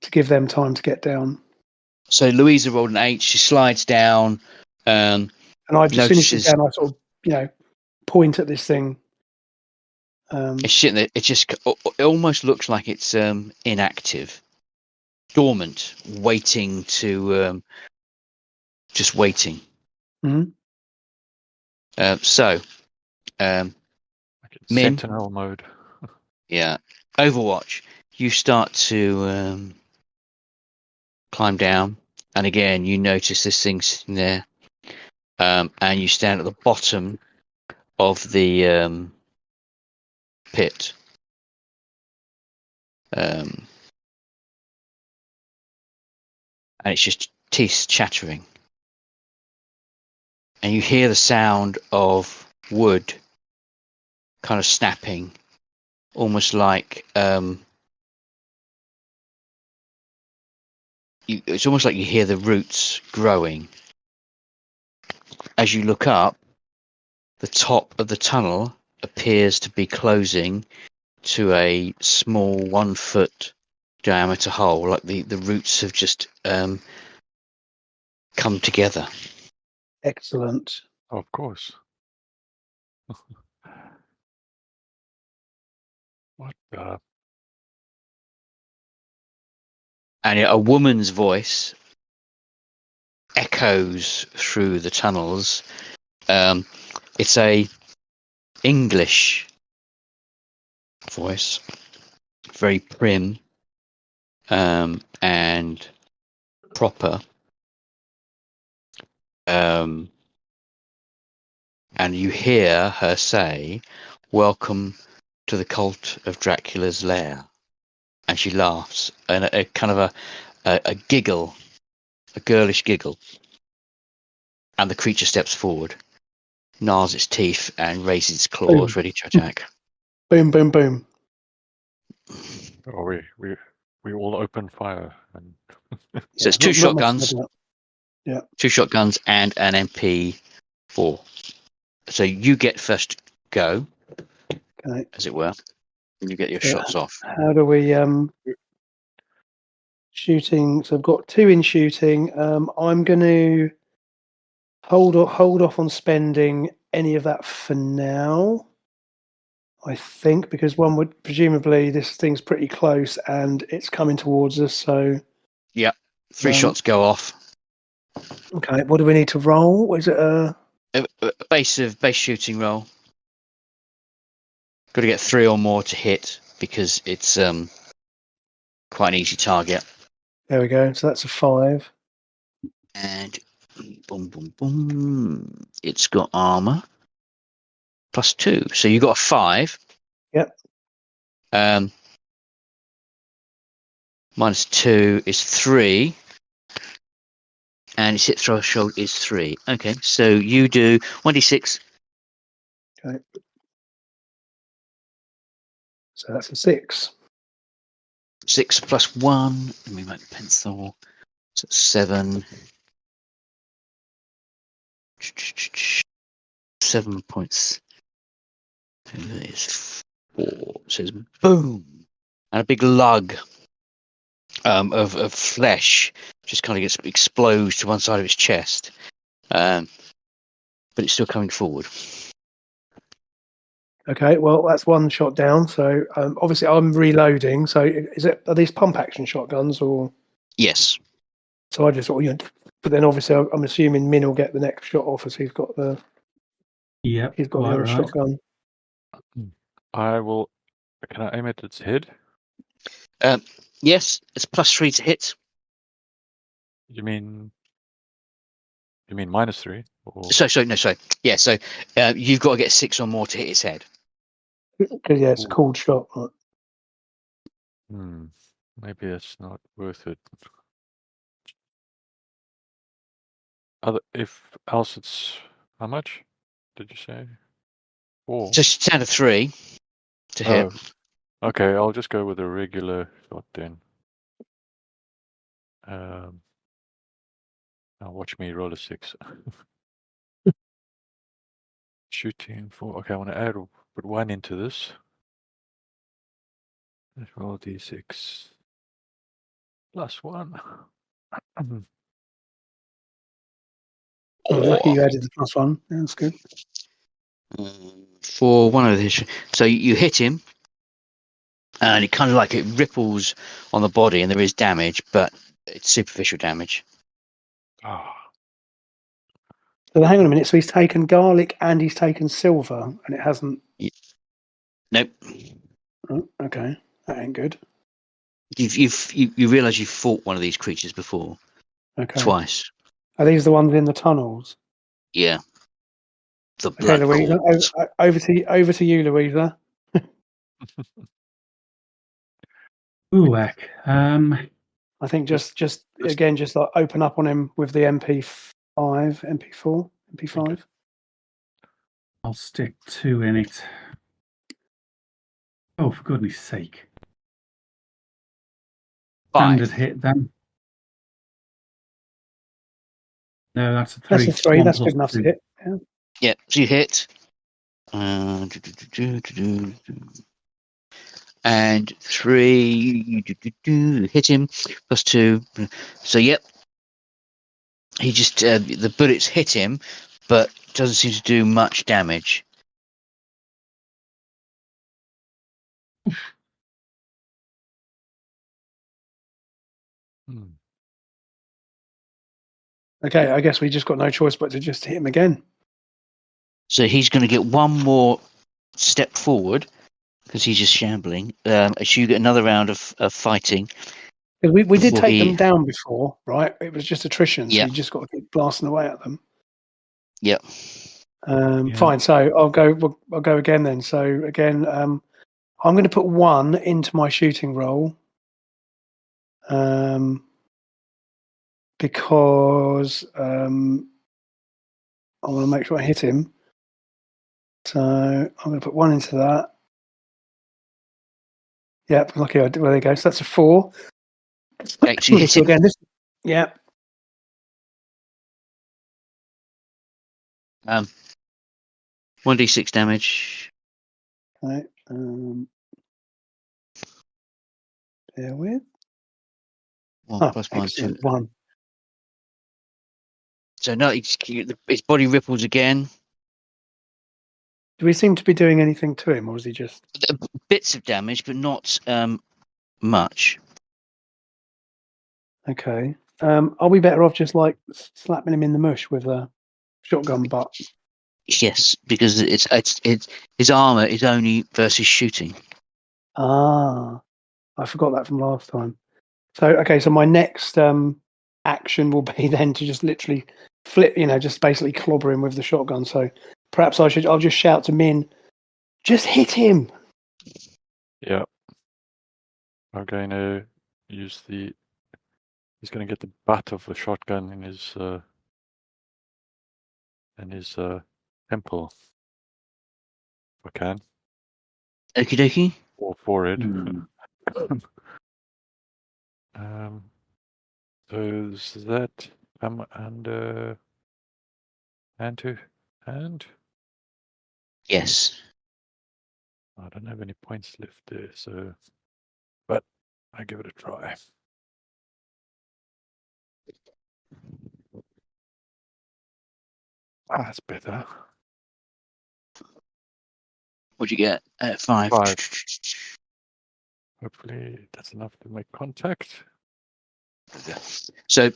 to give them time to get down. So Louisa rolled an 8. She slides down. And I just finishes down. I sort of, point at this thing. It's sitting there. It almost looks like it's inactive, dormant, waiting to just waiting. Mm-hmm. Min, Sentinel mode. Yeah, Overwatch. You start to climb down, and again you notice this thing sitting there, and you stand at the bottom of the pit. And it's just teeth chattering. And you hear the sound of wood kind of snapping, almost like it's almost like you hear the roots growing. As you look up, the top of the tunnel appears to be closing to a small 1 foot diameter hole, like the roots have just come together. Excellent. Of course. What the? And a woman's voice echoes through the tunnels. It's a English voice, very prim and proper. And you hear her say, "Welcome to the cult of Dracula's lair." And she laughs, and a kind of a giggle, a girlish giggle. And the creature steps forward, gnars its teeth, and raises its claws, ready to attack. Boom, boom, boom. Oh, we all open fire. And so it's two shotguns. Yeah. 2 shotguns and an MP4. So you get first go, as it were, and you get your shots off. How do we shooting? So I've got 2 in shooting. I'm going to hold off on spending any of that for now, I think, because one would presumably, this thing's pretty close and it's coming towards us. So 3 shots go off. Okay, what do we need to roll? Is it a base shooting roll? Got to get 3 or more to hit because it's quite an easy target. There we go. So that's a 5. And boom, boom, boom. It's got armor +2, so you got a 5. Yep. -2 is 3. And its hit threshold is 3. Okay, so you do 1d6. Okay. So that's a 6. 6 plus 1. Let me make a pencil. So 7. 7 points. Is 4. So it's boom. And a big lug of flesh just kind of gets explodes to one side of its chest. But it's still coming forward. Okay, well that's 1 shot down. So obviously I'm reloading. So are these pump action shotguns or? Yes. So I just sort of, but then obviously I'm assuming Min will get the next shot off as he's got the. Yep. He's got the other shotgun. I will. Can I aim at its head? Yes, it's +3 to hit. You mean -3? Or... Sorry. Yeah, so you've got to get 6 or more to hit its head. Because it's a cooled shot. Right? Maybe it's not worth it. If else it's how much? Did you say? 4? Just down to 3 to hit. Okay, I'll just go with a regular shot then. Now watch me roll a 6. Shooting 4. Okay, I want to put 1 into this. Let's roll d6 plus 1. Oh, lucky you added the +1. Yeah, that's good. For one of the so you hit him, and it kind of like it ripples on the body, and there is damage, but it's superficial damage. So hang on a minute. So he's taken garlic and he's taken silver, and it hasn't. Nope. Oh, okay, that ain't good. You realise you've fought one of these creatures before. Okay. Twice. Are these the ones in the tunnels? Yeah. The Okay, blood Louisa. corpse. Over to you, Louisa. Ooh, heck. I think just again, just like open up on him with the MP5, MP4, MP5. Okay. I'll stick 2 in it. Oh, for goodness sake. 5. Standard hit then. No, that's a 3. That's a 3. 1 That's plus good enough 2. to hit. Yeah. Yeah, so you hit. And 3. Hit him. +2. So, yep. He just, the bullets hit him, but doesn't seem to do much damage. Okay, I guess we just got no choice but to just hit him again. So he's going to get one more step forward because he's just shambling. As you get another round of fighting. We did take them down before, right? It was just attrition, so Yeah. you just got to keep blasting away at them. Yep. Fine. So I'll go again then. So again, I'm going to put 1 into my shooting roll, because I want to make sure I hit him. So I'm going to put 1 into that. Yep. Lucky. Well, there you go. So that's a 4. Okay, so you hit him. Again, yeah. 1d6 damage. Okay. Bear with. 1 plus 1, 2. 1. So no, his body ripples again. Do we seem to be doing anything to him, or is he just bits of damage, but not much? Okay. Are we better off just like slapping him in the mush with a shotgun butt? Yes, because it's his armor is only versus shooting. Ah, I forgot that from last time. So okay, so my next action will be then to just literally flip, just basically clobber him with the shotgun. So perhaps I'll just shout to Min, just hit him. Yeah. I'm going to use he's going to get the butt of the shotgun in his temple. If I can. Okie dokie. Or forehead. So does that come under hand to hand? Yes. I don't have any points left there, so but I give it a try. That's better. What'd you get? 5. 5. Hopefully that's enough to make contact. So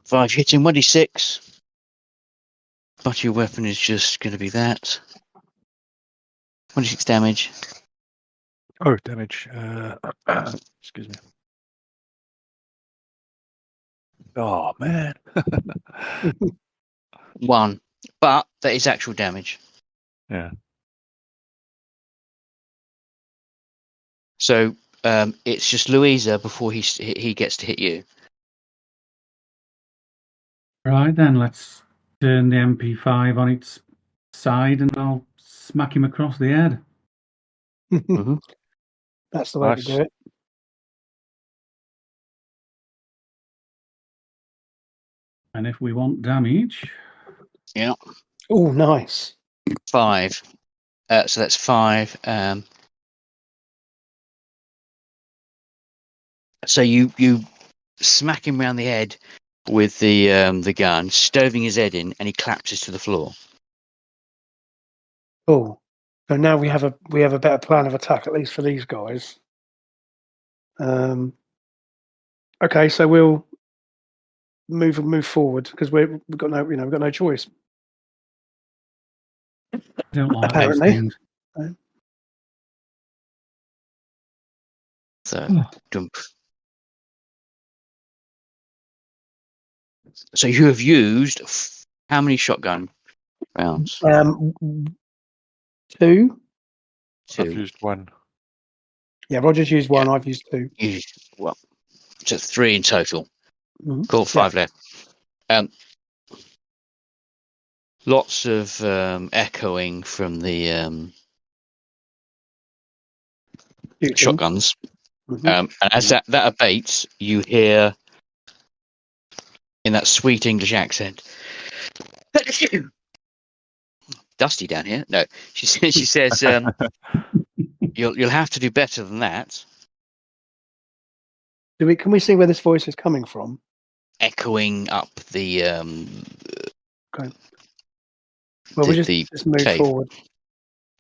5 hitting 1d6. But your weapon is just going to be that. 1d6 damage. Oh, damage. Excuse me. Oh man. 1, but that is actual damage. Yeah. So it's just Louisa before he gets to hit you. Right then, let's turn the MP5 on its side and I'll smack him across the head. Mm-hmm. That's the way to do it. And if we want damage... Yeah. Oh, nice. 5. So that's 5. So you smack him round the head with the gun, stoving his head in, and he collapses to the floor. Oh, so now we have a better plan of attack, at least for these guys. Okay, so we'll move forward because we've got no choice. I don't like Apparently. these things. So dump. So you have used how many shotgun rounds? 2. I've used 1. Yeah, Roger's used 1. Yeah. I've used 2. Well, so 3 in total. Mm-hmm. Cool, 5 left. Lots of echoing from the shotguns. Mm-hmm. And as that abates, you hear in that sweet English accent, Dusty down here. No, she says, you'll have to do better than that. Can we see where this voice is coming from? Echoing up the Okay. Well, we just move cave. forward.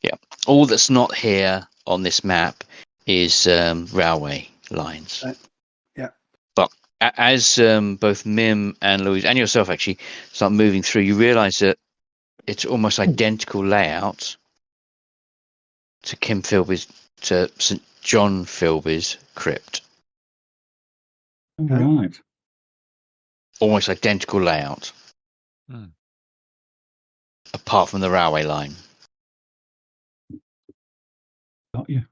Yeah. All that's not here on this map is railway lines. Right. Yeah. But as both Mim and Louise and yourself actually start moving through, you realise that it's almost identical layout to to St. John Philby's crypt. Right. Almost identical layout. Apart from the railway line. Got you.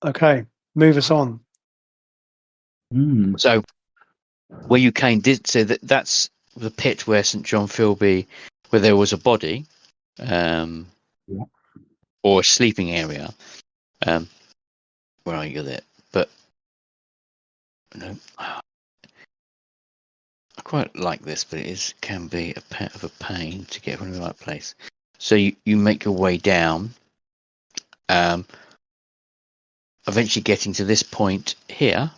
Okay, move us on. So where you came did say that's the pit where St. John Philby, where there was a body, or a sleeping area. Where are you there? But no, I quite like this, but can be a bit of a pain to get from the right place. So you make your way down, eventually getting to this point here.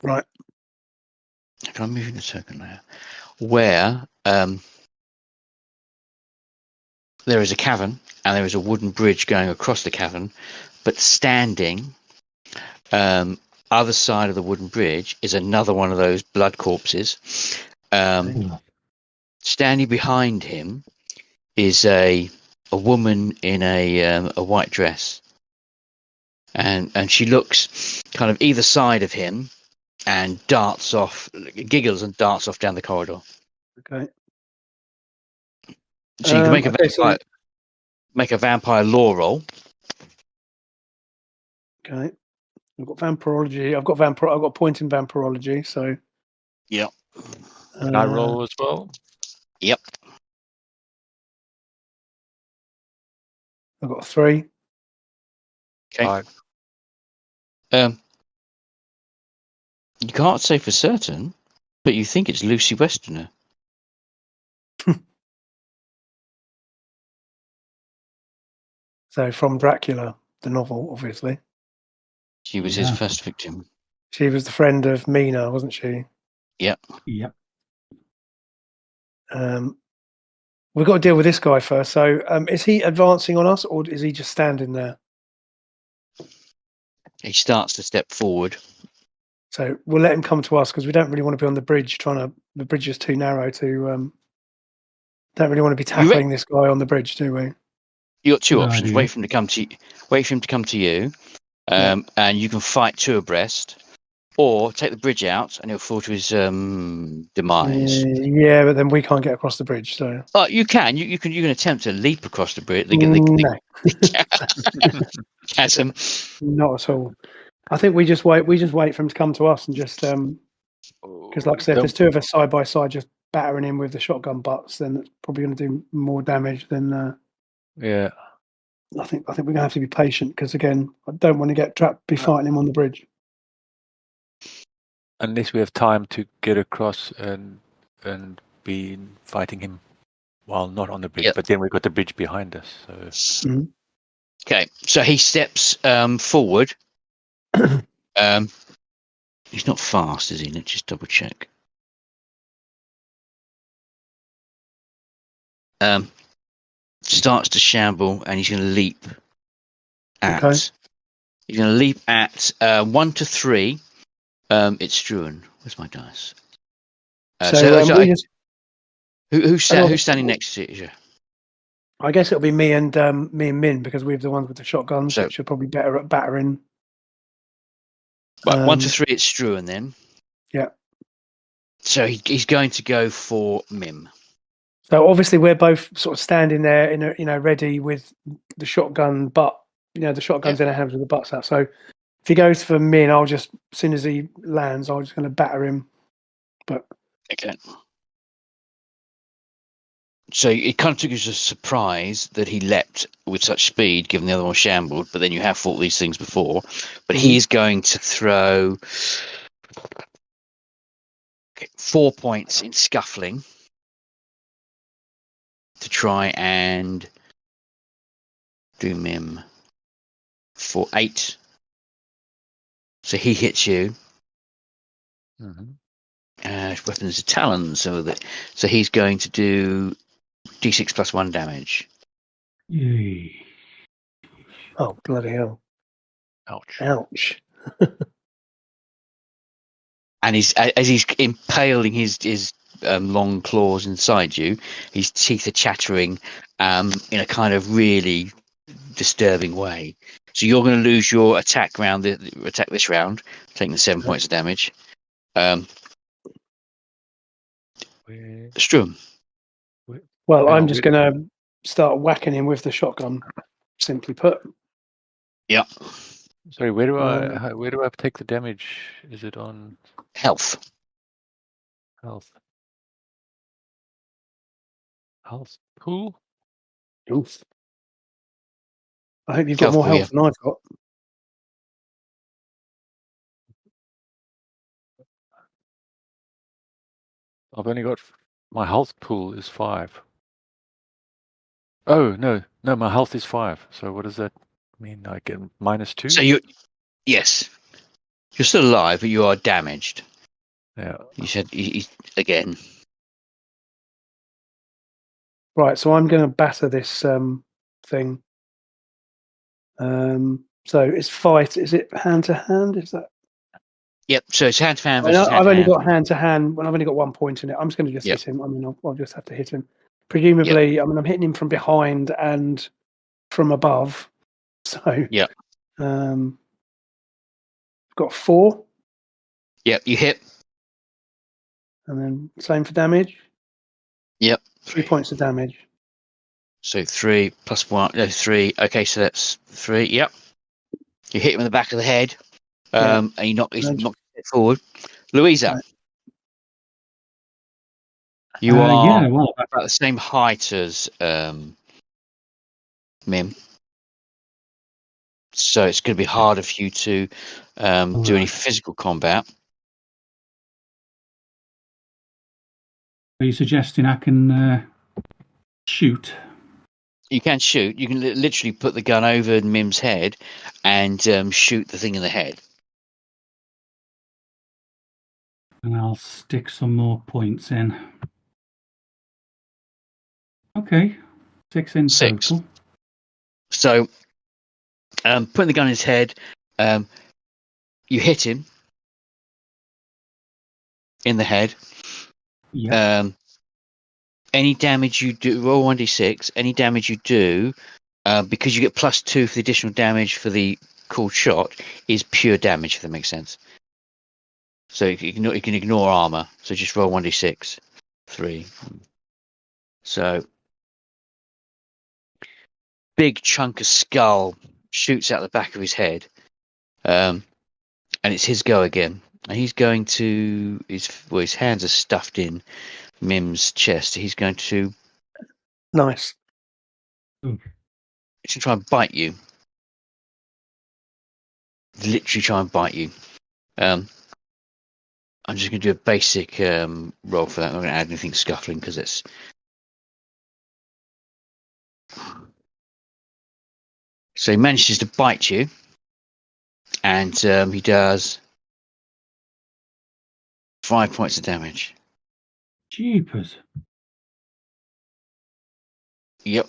Right. Can I move in the token layer? Where there is a cavern and there is a wooden bridge going across the cavern, but standing other side of the wooden bridge is another one of those blood corpses. Standing behind him is a woman in a white dress, and she looks kind of either side of him and darts off, giggles and darts off down the corridor. Okay. So you can make a vampire lore roll. Okay. I've got vampirology. I've got a point in vampirology. So. Yep. Can I roll as well? Yep. I've got 3. Okay. 5. You can't say for certain, but you think it's Lucy Westerner. So from Dracula, the novel, obviously. She was his first victim. She was the friend of Mina, wasn't she? Yep. Yep. We've got to deal with this guy first. So is he advancing on us or is he just standing there? He starts to step forward. So we'll let him come to us because we don't really want to be on the bridge the bridge is too narrow to don't really want to be tackling this guy on the bridge, do we? You got 2 options. Wait for him to come to you. and you can fight two abreast, or take the bridge out and he'll fall to his demise. Yeah, but then we can't get across the bridge, so. You can. You can attempt to leap across the bridge. No, Chasm. not at all. I think we just wait. We just wait for him to come to us and just because, like I said, if there's two of us side by side, just battering him with the shotgun butts, then it's probably going to do more damage than. Yeah. I think we're going to have to be patient because, again, I don't want to get trapped. Be fighting him on the bridge. Unless we have time to get across and be fighting him while not on the bridge, but then we've got the bridge behind us. So. Okay, so he steps forward. He's not fast, is he? Let's just double check. Starts to shamble, and he's going to leap at. Okay. He's going to leap at 1 to 3. It's Struan. Where's my dice? Who's standing next to you? I guess it'll be me and Min because we're the ones with the shotguns, which are probably better at battering. Right, 1 to 3. It's Struan then. Yeah. So he's going to go for Mim. So obviously we're both sort of standing there, ready with the shotgun butt. The shotgun's in our hands with the butts out. So if he goes for Min, I'll just, as soon as he lands, I'm just going to batter him. But okay. So it kind of took you as a surprise that he leapt with such speed, given the other one shambled. But then you have fought these things before. But he's going to throw 4 points in scuffling to try and do Mim for 8. So he hits you. Weapons of talons, so he's going to do D6 plus 1 damage. Yay! Oh bloody hell! Ouch! And as he's impaling his long claws inside you, his teeth are chattering in a kind of really disturbing way. So you're going to lose your attack this round, taking the 7 points of damage. Struan. Well, I'm just going to start whacking him with the shotgun. Simply put. Yeah. Sorry, where do I take the damage? Is it on health? Health pool. Oof. I hope you've got more health than I've got. I've only got my health pool is 5. Oh no, my health is 5. So what does that mean? I get -2. So yes, you're still alive, but you are damaged. Yeah. You said again. Right, so I'm going to batter this thing. So it's fight. Is it hand to hand? Is that? Yep. So it's hand to hand. I've only got hand to hand. When I've only got 1 point in it, I'm just going to just hit him. I mean, I'll just have to hit him. Presumably, I mean, I'm hitting him from behind and from above. So got 4. Yep, you hit. And then same for damage. Yep. 3 points of damage. So 3 plus 1, no 3. Okay, so that's 3. Yep. You hit him in the back of the head, and you knock his head forward. Louisa, you are about the same height as Mim, so it's going to be harder for you to do any physical combat. Are you suggesting I can shoot? You can shoot. You can literally put the gun over Mim's head and shoot the thing in the head. And I'll stick some more points in. Okay, 6 in total. So, putting the gun in his head, you hit him in the head. Yeah. Any damage you do, roll 1d6. Any damage you do, because you get +2 for the additional damage for the called shot is pure damage, if that makes sense. So you can ignore armor. So just roll 1d6. 3. So big chunk of skull shoots out the back of his head, and it's his go again. And he's going to his hands are stuffed in Mim's chest. He's going to Nice. He's going to try and bite you. Literally try and bite you. I'm just going to do a basic roll for that. I'm not going to add anything scuffling because it's. So he manages to bite you, and he does 5 points of damage. Jeepers. Yep,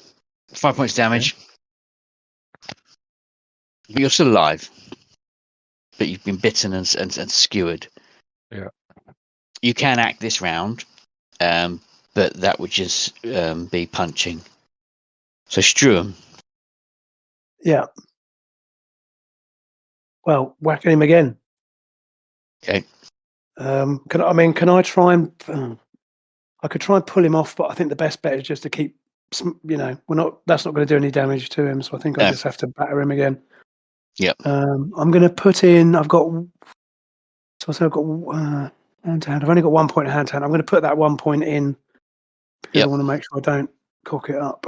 5 points of damage. But you're still alive, but you've been bitten and skewered. Yeah. You can act this round, but that would just be punching. So Struan. Yeah. Well, whacking him again. Okay. Can I try and? I could try and pull him off, but I think the best bet is just to keep. That's not going to do any damage to him, so I think I just have to batter him again. Yep. I'm going to put in. I've got. So I said I've got hand to hand. I've only got 1 point of hand to hand. I'm going to put that 1 point in because I want to make sure I don't cock it up.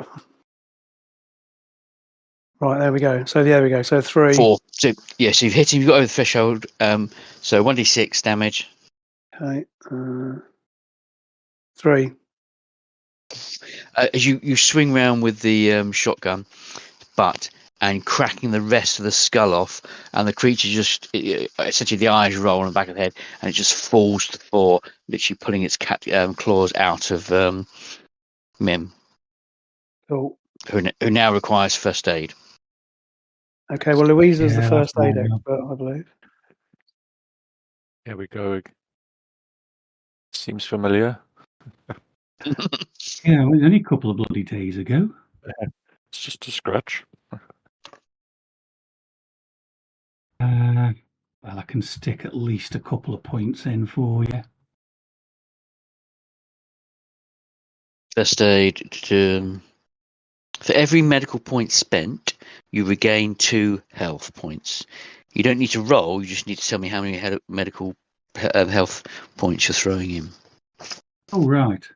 Right, there we go. So there we go. So 3. 4. So yes, you've hit him. You've got over the threshold. So 1d6 damage. Okay. 3. As you swing round with the shotgun, and cracking the rest of the skull off, and the creature just essentially the eyes roll on the back of the head, and it just falls to the floor, literally pulling its claws out of Mim, Cool. who now requires first aid. Okay. Well, Louisa's the first aid fine. expert, I believe. Here we go. Seems familiar. Yeah, it was only a couple of bloody days ago. It's just a scratch. Well, I can stick at least a couple of points in for you. First aid. For every medical point spent, you regain 2 health points. You don't need to roll. You just need to tell me how many medical health points you're throwing in. Oh, right.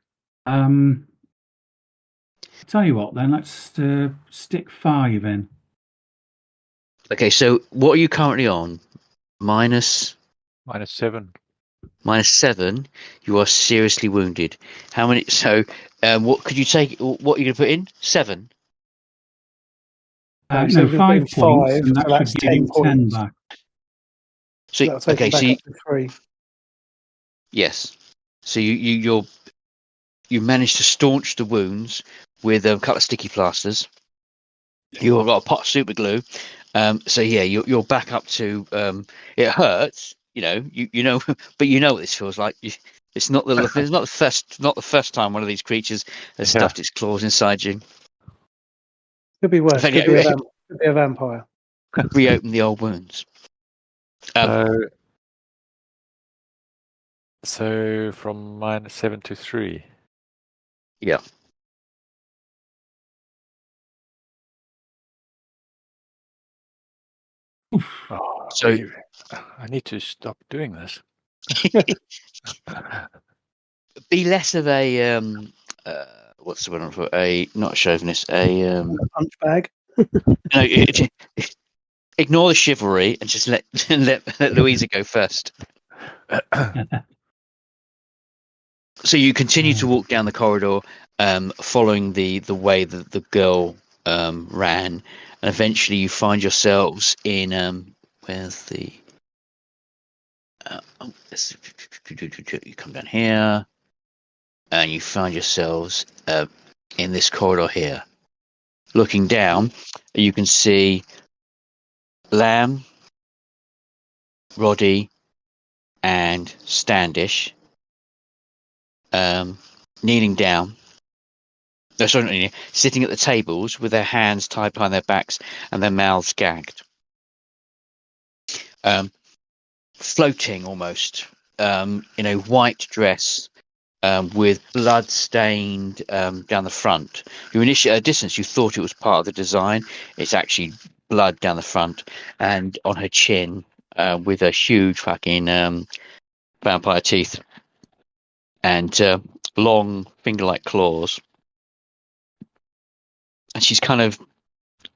Tell you what, then let's stick 5 in. Okay, so what are you currently on? -7. -7. You are seriously wounded. How many? So, what could you take? What are you going to put in? 7. No, 5 points, and that so should give you 10 back. So that'll take him back up to 3. Yes. So you managed to staunch the wounds with a couple of sticky plasters. You've got a pot of super glue. So yeah, you're back up to. It hurts, you know, but you know what this feels like. It's not the first time one of these creatures has stuffed its claws inside you. Could be worse. Could be a vampire. Reopen the old wounds. So from -7 to 3. Yeah. Oh, So I need to stop doing this. be less of a what's the word for not a chauvinist, a punch bag. Ignore the chivalry and just let Louisa go first. So you continue to walk down the corridor, following the way that the girl ran, and eventually you find yourselves in where's the you come down here, and you find yourselves in this corridor here. Looking down, you can see Lamb, Roddy, and Standish kneeling down. No, sorry, not kneeling, sitting at the tables with their hands tied behind their backs and their mouths gagged. floating almost in a white dress with blood stained down the front. You initially at a distance you thought it was part of the design. It's actually blood down the front, and on her chin with a huge fucking vampire teeth and long finger-like claws. And she's kind of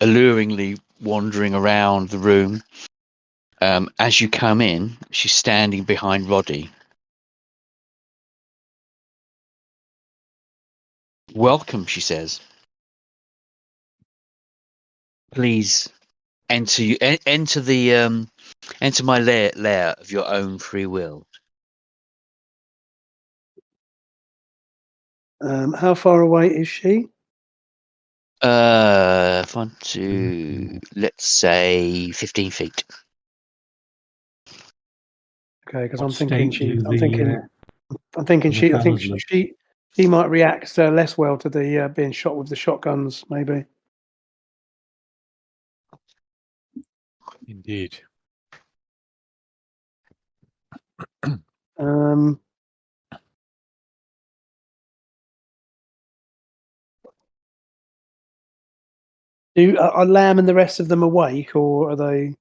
alluringly wandering around the room. As you come in, she's standing behind Roddy. "Welcome," she says. "Please enter my lair of your own free will." How far away is she? 1, 2, let's say 15 feet. Okay, because What I'm thinking state do I'm thinking the I think fellas look? she might react less well to the being shot with the shotguns, maybe. Indeed. Are Lamb and the rest of them awake, or are they?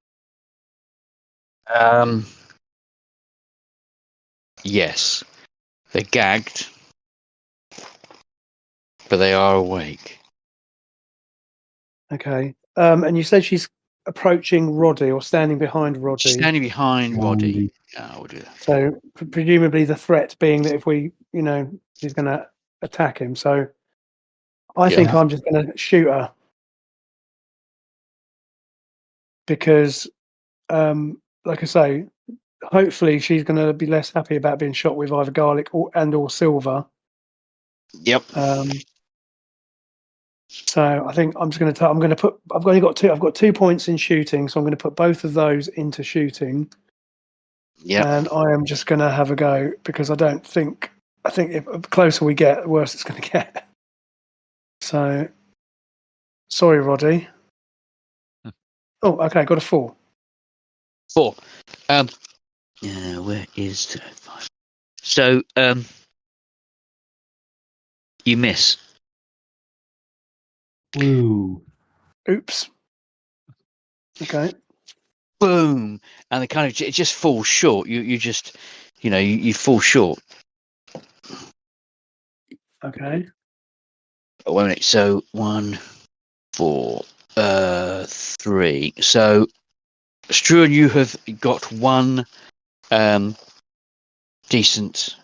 Yes, they're gagged, but they are awake. Okay. And you said she's approaching Roddy or standing behind Roddy. She's standing behind Roddy. We'll do that. So presumably the threat being that if we, she's going to attack him. So I think I'm just going to shoot her because, like I say, hopefully she's going to be less happy about being shot with either garlic or silver. Yep. So I think I'm just going to I've got 2 points in shooting, so I'm going to put both of those into shooting. Yeah. And I am just going to have a go because I think if the closer we get, the worse it's going to get. So, sorry, Roddy. Oh, okay, got a 4. 4. Where is the 5? So, you miss. Ooh. Oops. Okay. Boom, and it just falls short. You just, you fall short. Okay. Oh, wait a minute. So 1, 4, 3. So, Struan, you have got 1 decent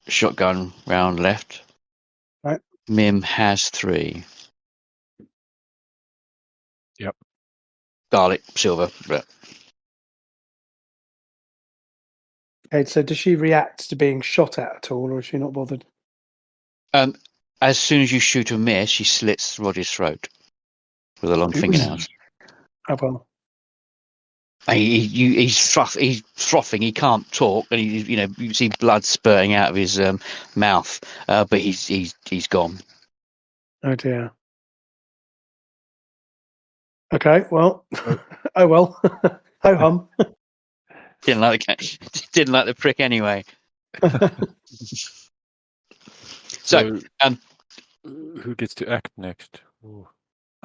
shotgun round left. Right. Mim has 3. Yep. Garlic, silver. But... Okay, so does she react to being shot at all, or is she not bothered? As soon as you shoot a miss, she slits Roddy's throat with her long fingernails. Oh well. He's frothing. He can't talk, and you see blood spurting out of his mouth. But he's gone. Oh dear. Okay. Well. Oh well. Ho hum. Didn't like the prick anyway. So, who gets to act next? Ooh.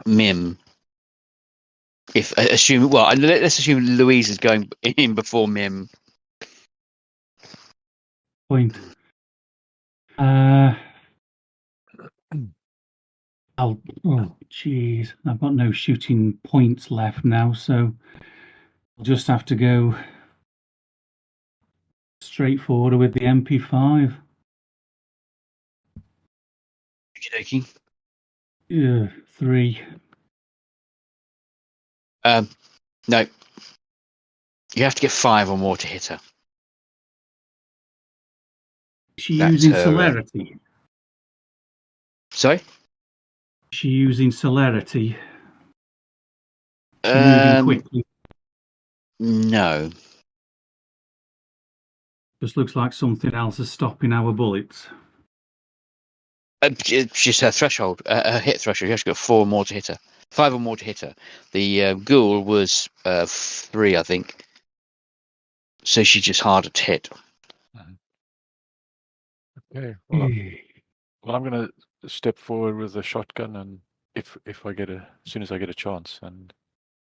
Mim. Let's assume Louisa's going in before Mim. Point. Oh, jeez. I've got no shooting points left now, so I'll just have to go straight forward with the MP5. Okey-dokey. Yeah, 3. No. You have to get 5 or more to hit her. Is she using celerity? Sorry? Is she using celerity? Moving quickly? No. Just looks like something else is stopping our bullets. It's just her threshold, her hit threshold. You have to get 4 more to hit her. 5 or more to hit her. The ghoul was 3, I think. So she's just harder to hit. Okay. Well, I'm gonna step forward with a shotgun, and if I get as soon as I get a chance, and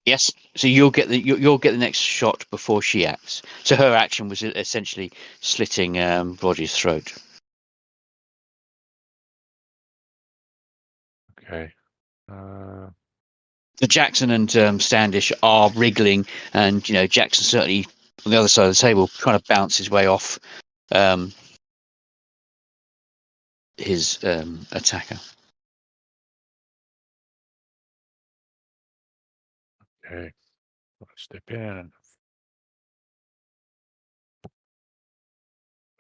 Yes. So you'll get the next shot before she acts. So her action was essentially slitting Roger's throat. okay. The Jackson and Standish are wriggling, and Jackson certainly on the other side of the table trying to bounce his way off his attacker. Okay. I'll step in.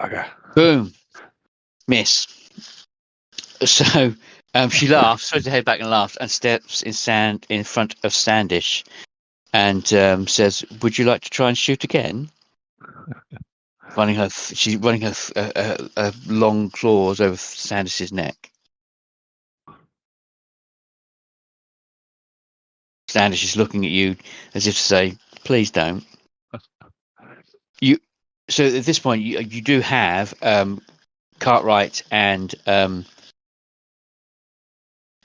Okay. Boom. Miss. So she laughs, throws her head back and laughs, and steps in front of Standish, and says, "Would you like to try and shoot again?" She's running her long claws over Standish's neck. Standish is looking at you as if to say, "Please don't." So at this point, you do have Cartwright and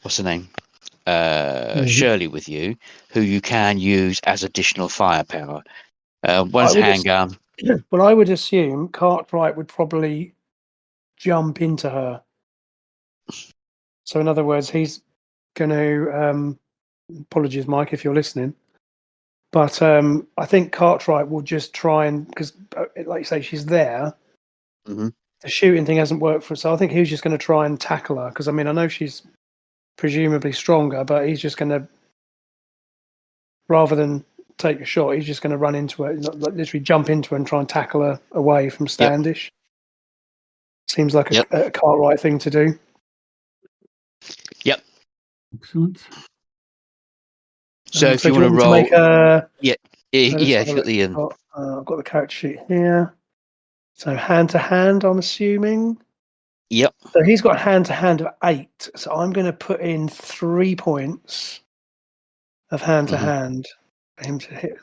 what's her name? Shirley with you, who you can use as additional firepower. One's handgun. Well, I would assume Cartwright would probably jump into her. So, in other words, he's going to. Apologies, Mike, if you're listening. But I think Cartwright will just try and, because, like you say, she's there. Mm-hmm. The shooting thing hasn't worked for her, so I think he was just going to try and tackle her. Because I know she's presumably stronger, but he's just going to, rather than take a shot, he's just going to run into her, literally jump into her and try and tackle her away from Standish. Yep. Seems like a Cartwright thing to do. Yep. Excellent. So if you want to roll, make a yeah, if you got the I've got the character sheet here. So hand to hand, I'm assuming. Yep. So he's got hand to hand of 8. So I'm going to put in 3 points of hand to hand for him to hit.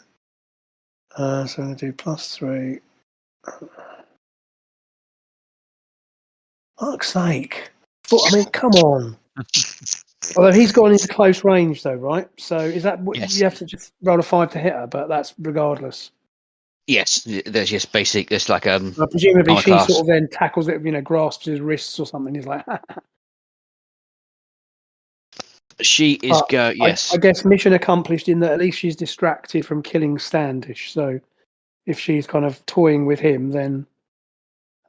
So I'm going to do +3. Fuck's sake! Come on. Although he's gone into close range, though, right? So is that what you have to just roll a 5 to hit her? But that's regardless. Yes, there's just basic. It's like presumably she sort of then tackles it, grasps his wrists or something. He's like, she is go. Yes, I guess mission accomplished in that at least she's distracted from killing Standish. So if she's kind of toying with him, then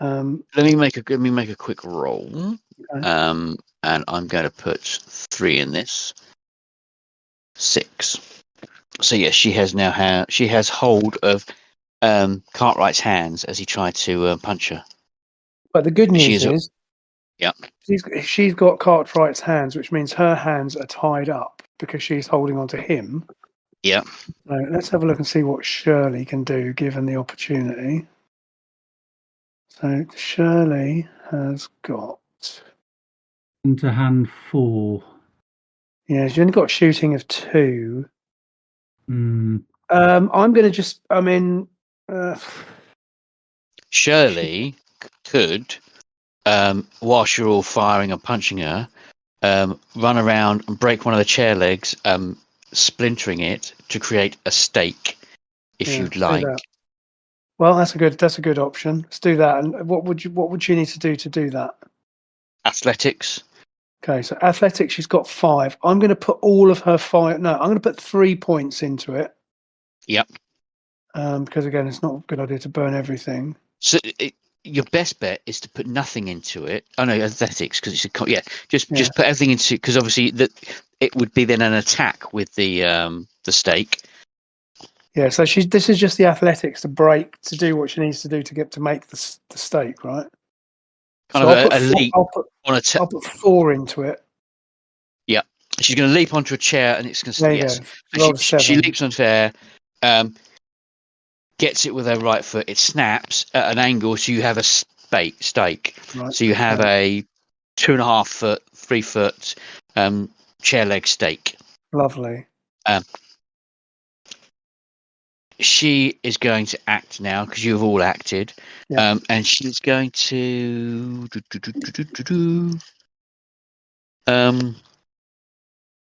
let me make a quick roll. Okay. And I'm going to put 3 in this. 6. So yes, she has hold of Cartwright's hands as he tried to punch her. But the good news is, yeah, she's got Cartwright's hands, which means her hands are tied up because she's holding on to him. Yeah. So let's have a look and see what Shirley can do given the opportunity. So Shirley has got into hand 4. Yeah, she's only got shooting of 2. I'm going to just. Shirley could, whilst you're all firing and punching her, run around and break one of the chair legs, splintering it to create a stake, if you'd like. Well, that's a good option. Let's do that. And what would you need to do that? Athletics. Okay, so athletics, she's got 5. I'm going to put all of her 5. No, I'm going to put 3 points into it. Yep. Because again, it's not a good idea to burn everything. So your best bet is to put nothing into it. Oh no, athletics, because it's just put everything into, because obviously that it would be then an attack with the stake. Yeah. So this is just the athletics to do what she needs to do to make the stake, right? Kind of a leap on a I'll put 4 into it. Yeah, she's going to leap onto a chair, and it's going to she leaps onto air, gets it with her right foot. It snaps at an angle, so you have a stake. Right. So you have a 2.5 foot, 3 foot chair leg stake. Lovely. She is going to act now because you've all acted, Yeah. and she's going to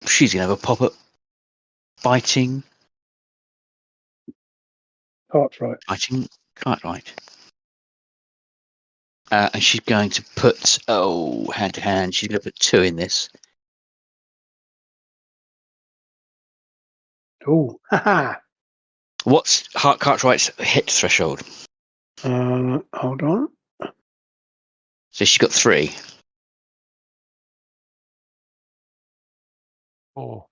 she's going to have a pop at biting Cartwright. Cartwright. And she's going to put hand to hand. She's going to put 2 in this. Oh, haha. What's Cartwright's hit threshold? Hold on. So she's got 3. Oh.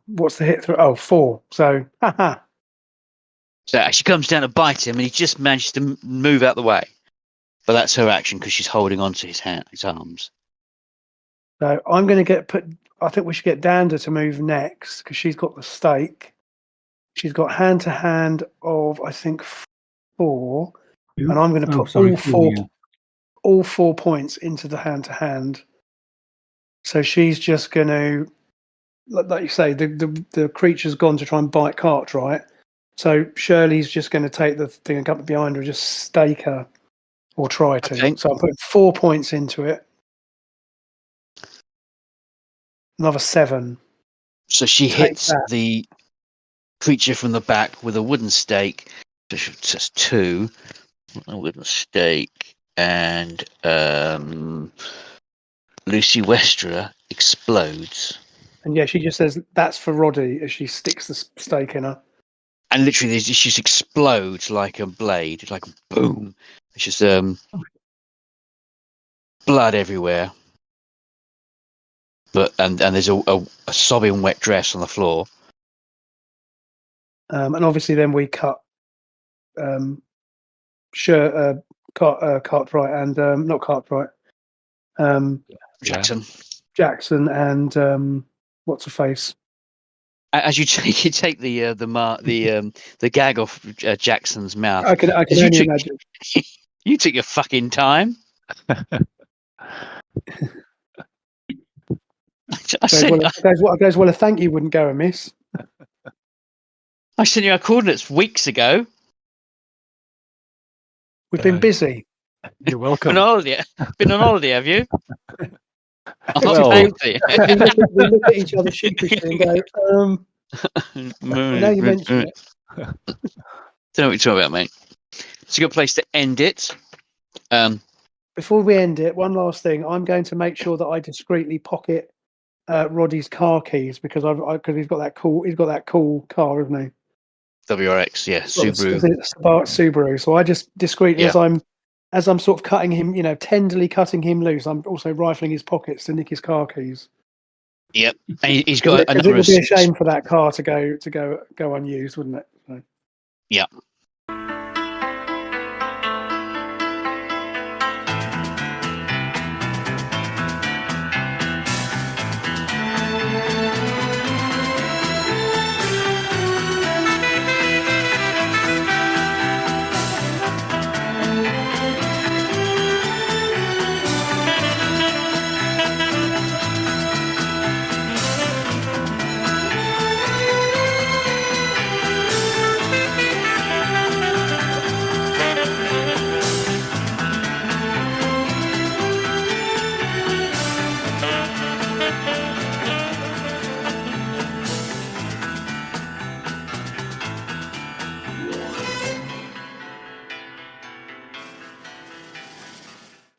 What's the hit through? Oh, 4. So, haha. So she comes down to bite him, and he just manages to move out the way. But that's her action because she's holding on to his arms. So I'm going to I think we should get Dander to move next because she's got the stake. She's got hand to hand of, I think, 4. And I'm going to put all 4 points into the hand to hand. So she's just going to, like you say, the creature's gone to try and bite Cartwright. So Shirley's just going to take the thing and come behind her and just stake her, or try to. Okay. So I'm putting 4 points into it. Another 7. So she hits the creature from the back with a wooden stake. So that's 2. A wooden stake. And Lucy Westra explodes. And yeah, she just says, "That's for Roddy," as she sticks the stake in her. And literally, she just explodes like a blade, like boom. It's just blood everywhere. And there's a sobbing wet dress on the floor. And obviously, then we cut Cartwright and not Cartwright. Jackson and what's her face? As you take the gag off Jackson's mouth. I can only imagine. You took your fucking time. Well, a thank you wouldn't go amiss. I sent you our coordinates weeks ago. We've been busy. You're welcome. Been on holiday, have you? We look at each other sheepishly and go, now you mention it. Don't know what you're talking about, mate. It's a good place to end it. Before we end it, one last thing. I'm going to make sure that I discreetly pocket Roddy's car keys because he's got that cool car, isn't he? WRX, yeah, Subaru. Subaru. So I just discreetly, as I'm sort of cutting him, tenderly cutting him loose, I'm also rifling his pockets to nick his car keys. Yep, and he's got. It would be a shame for that car to go unused, wouldn't it? So. Yeah,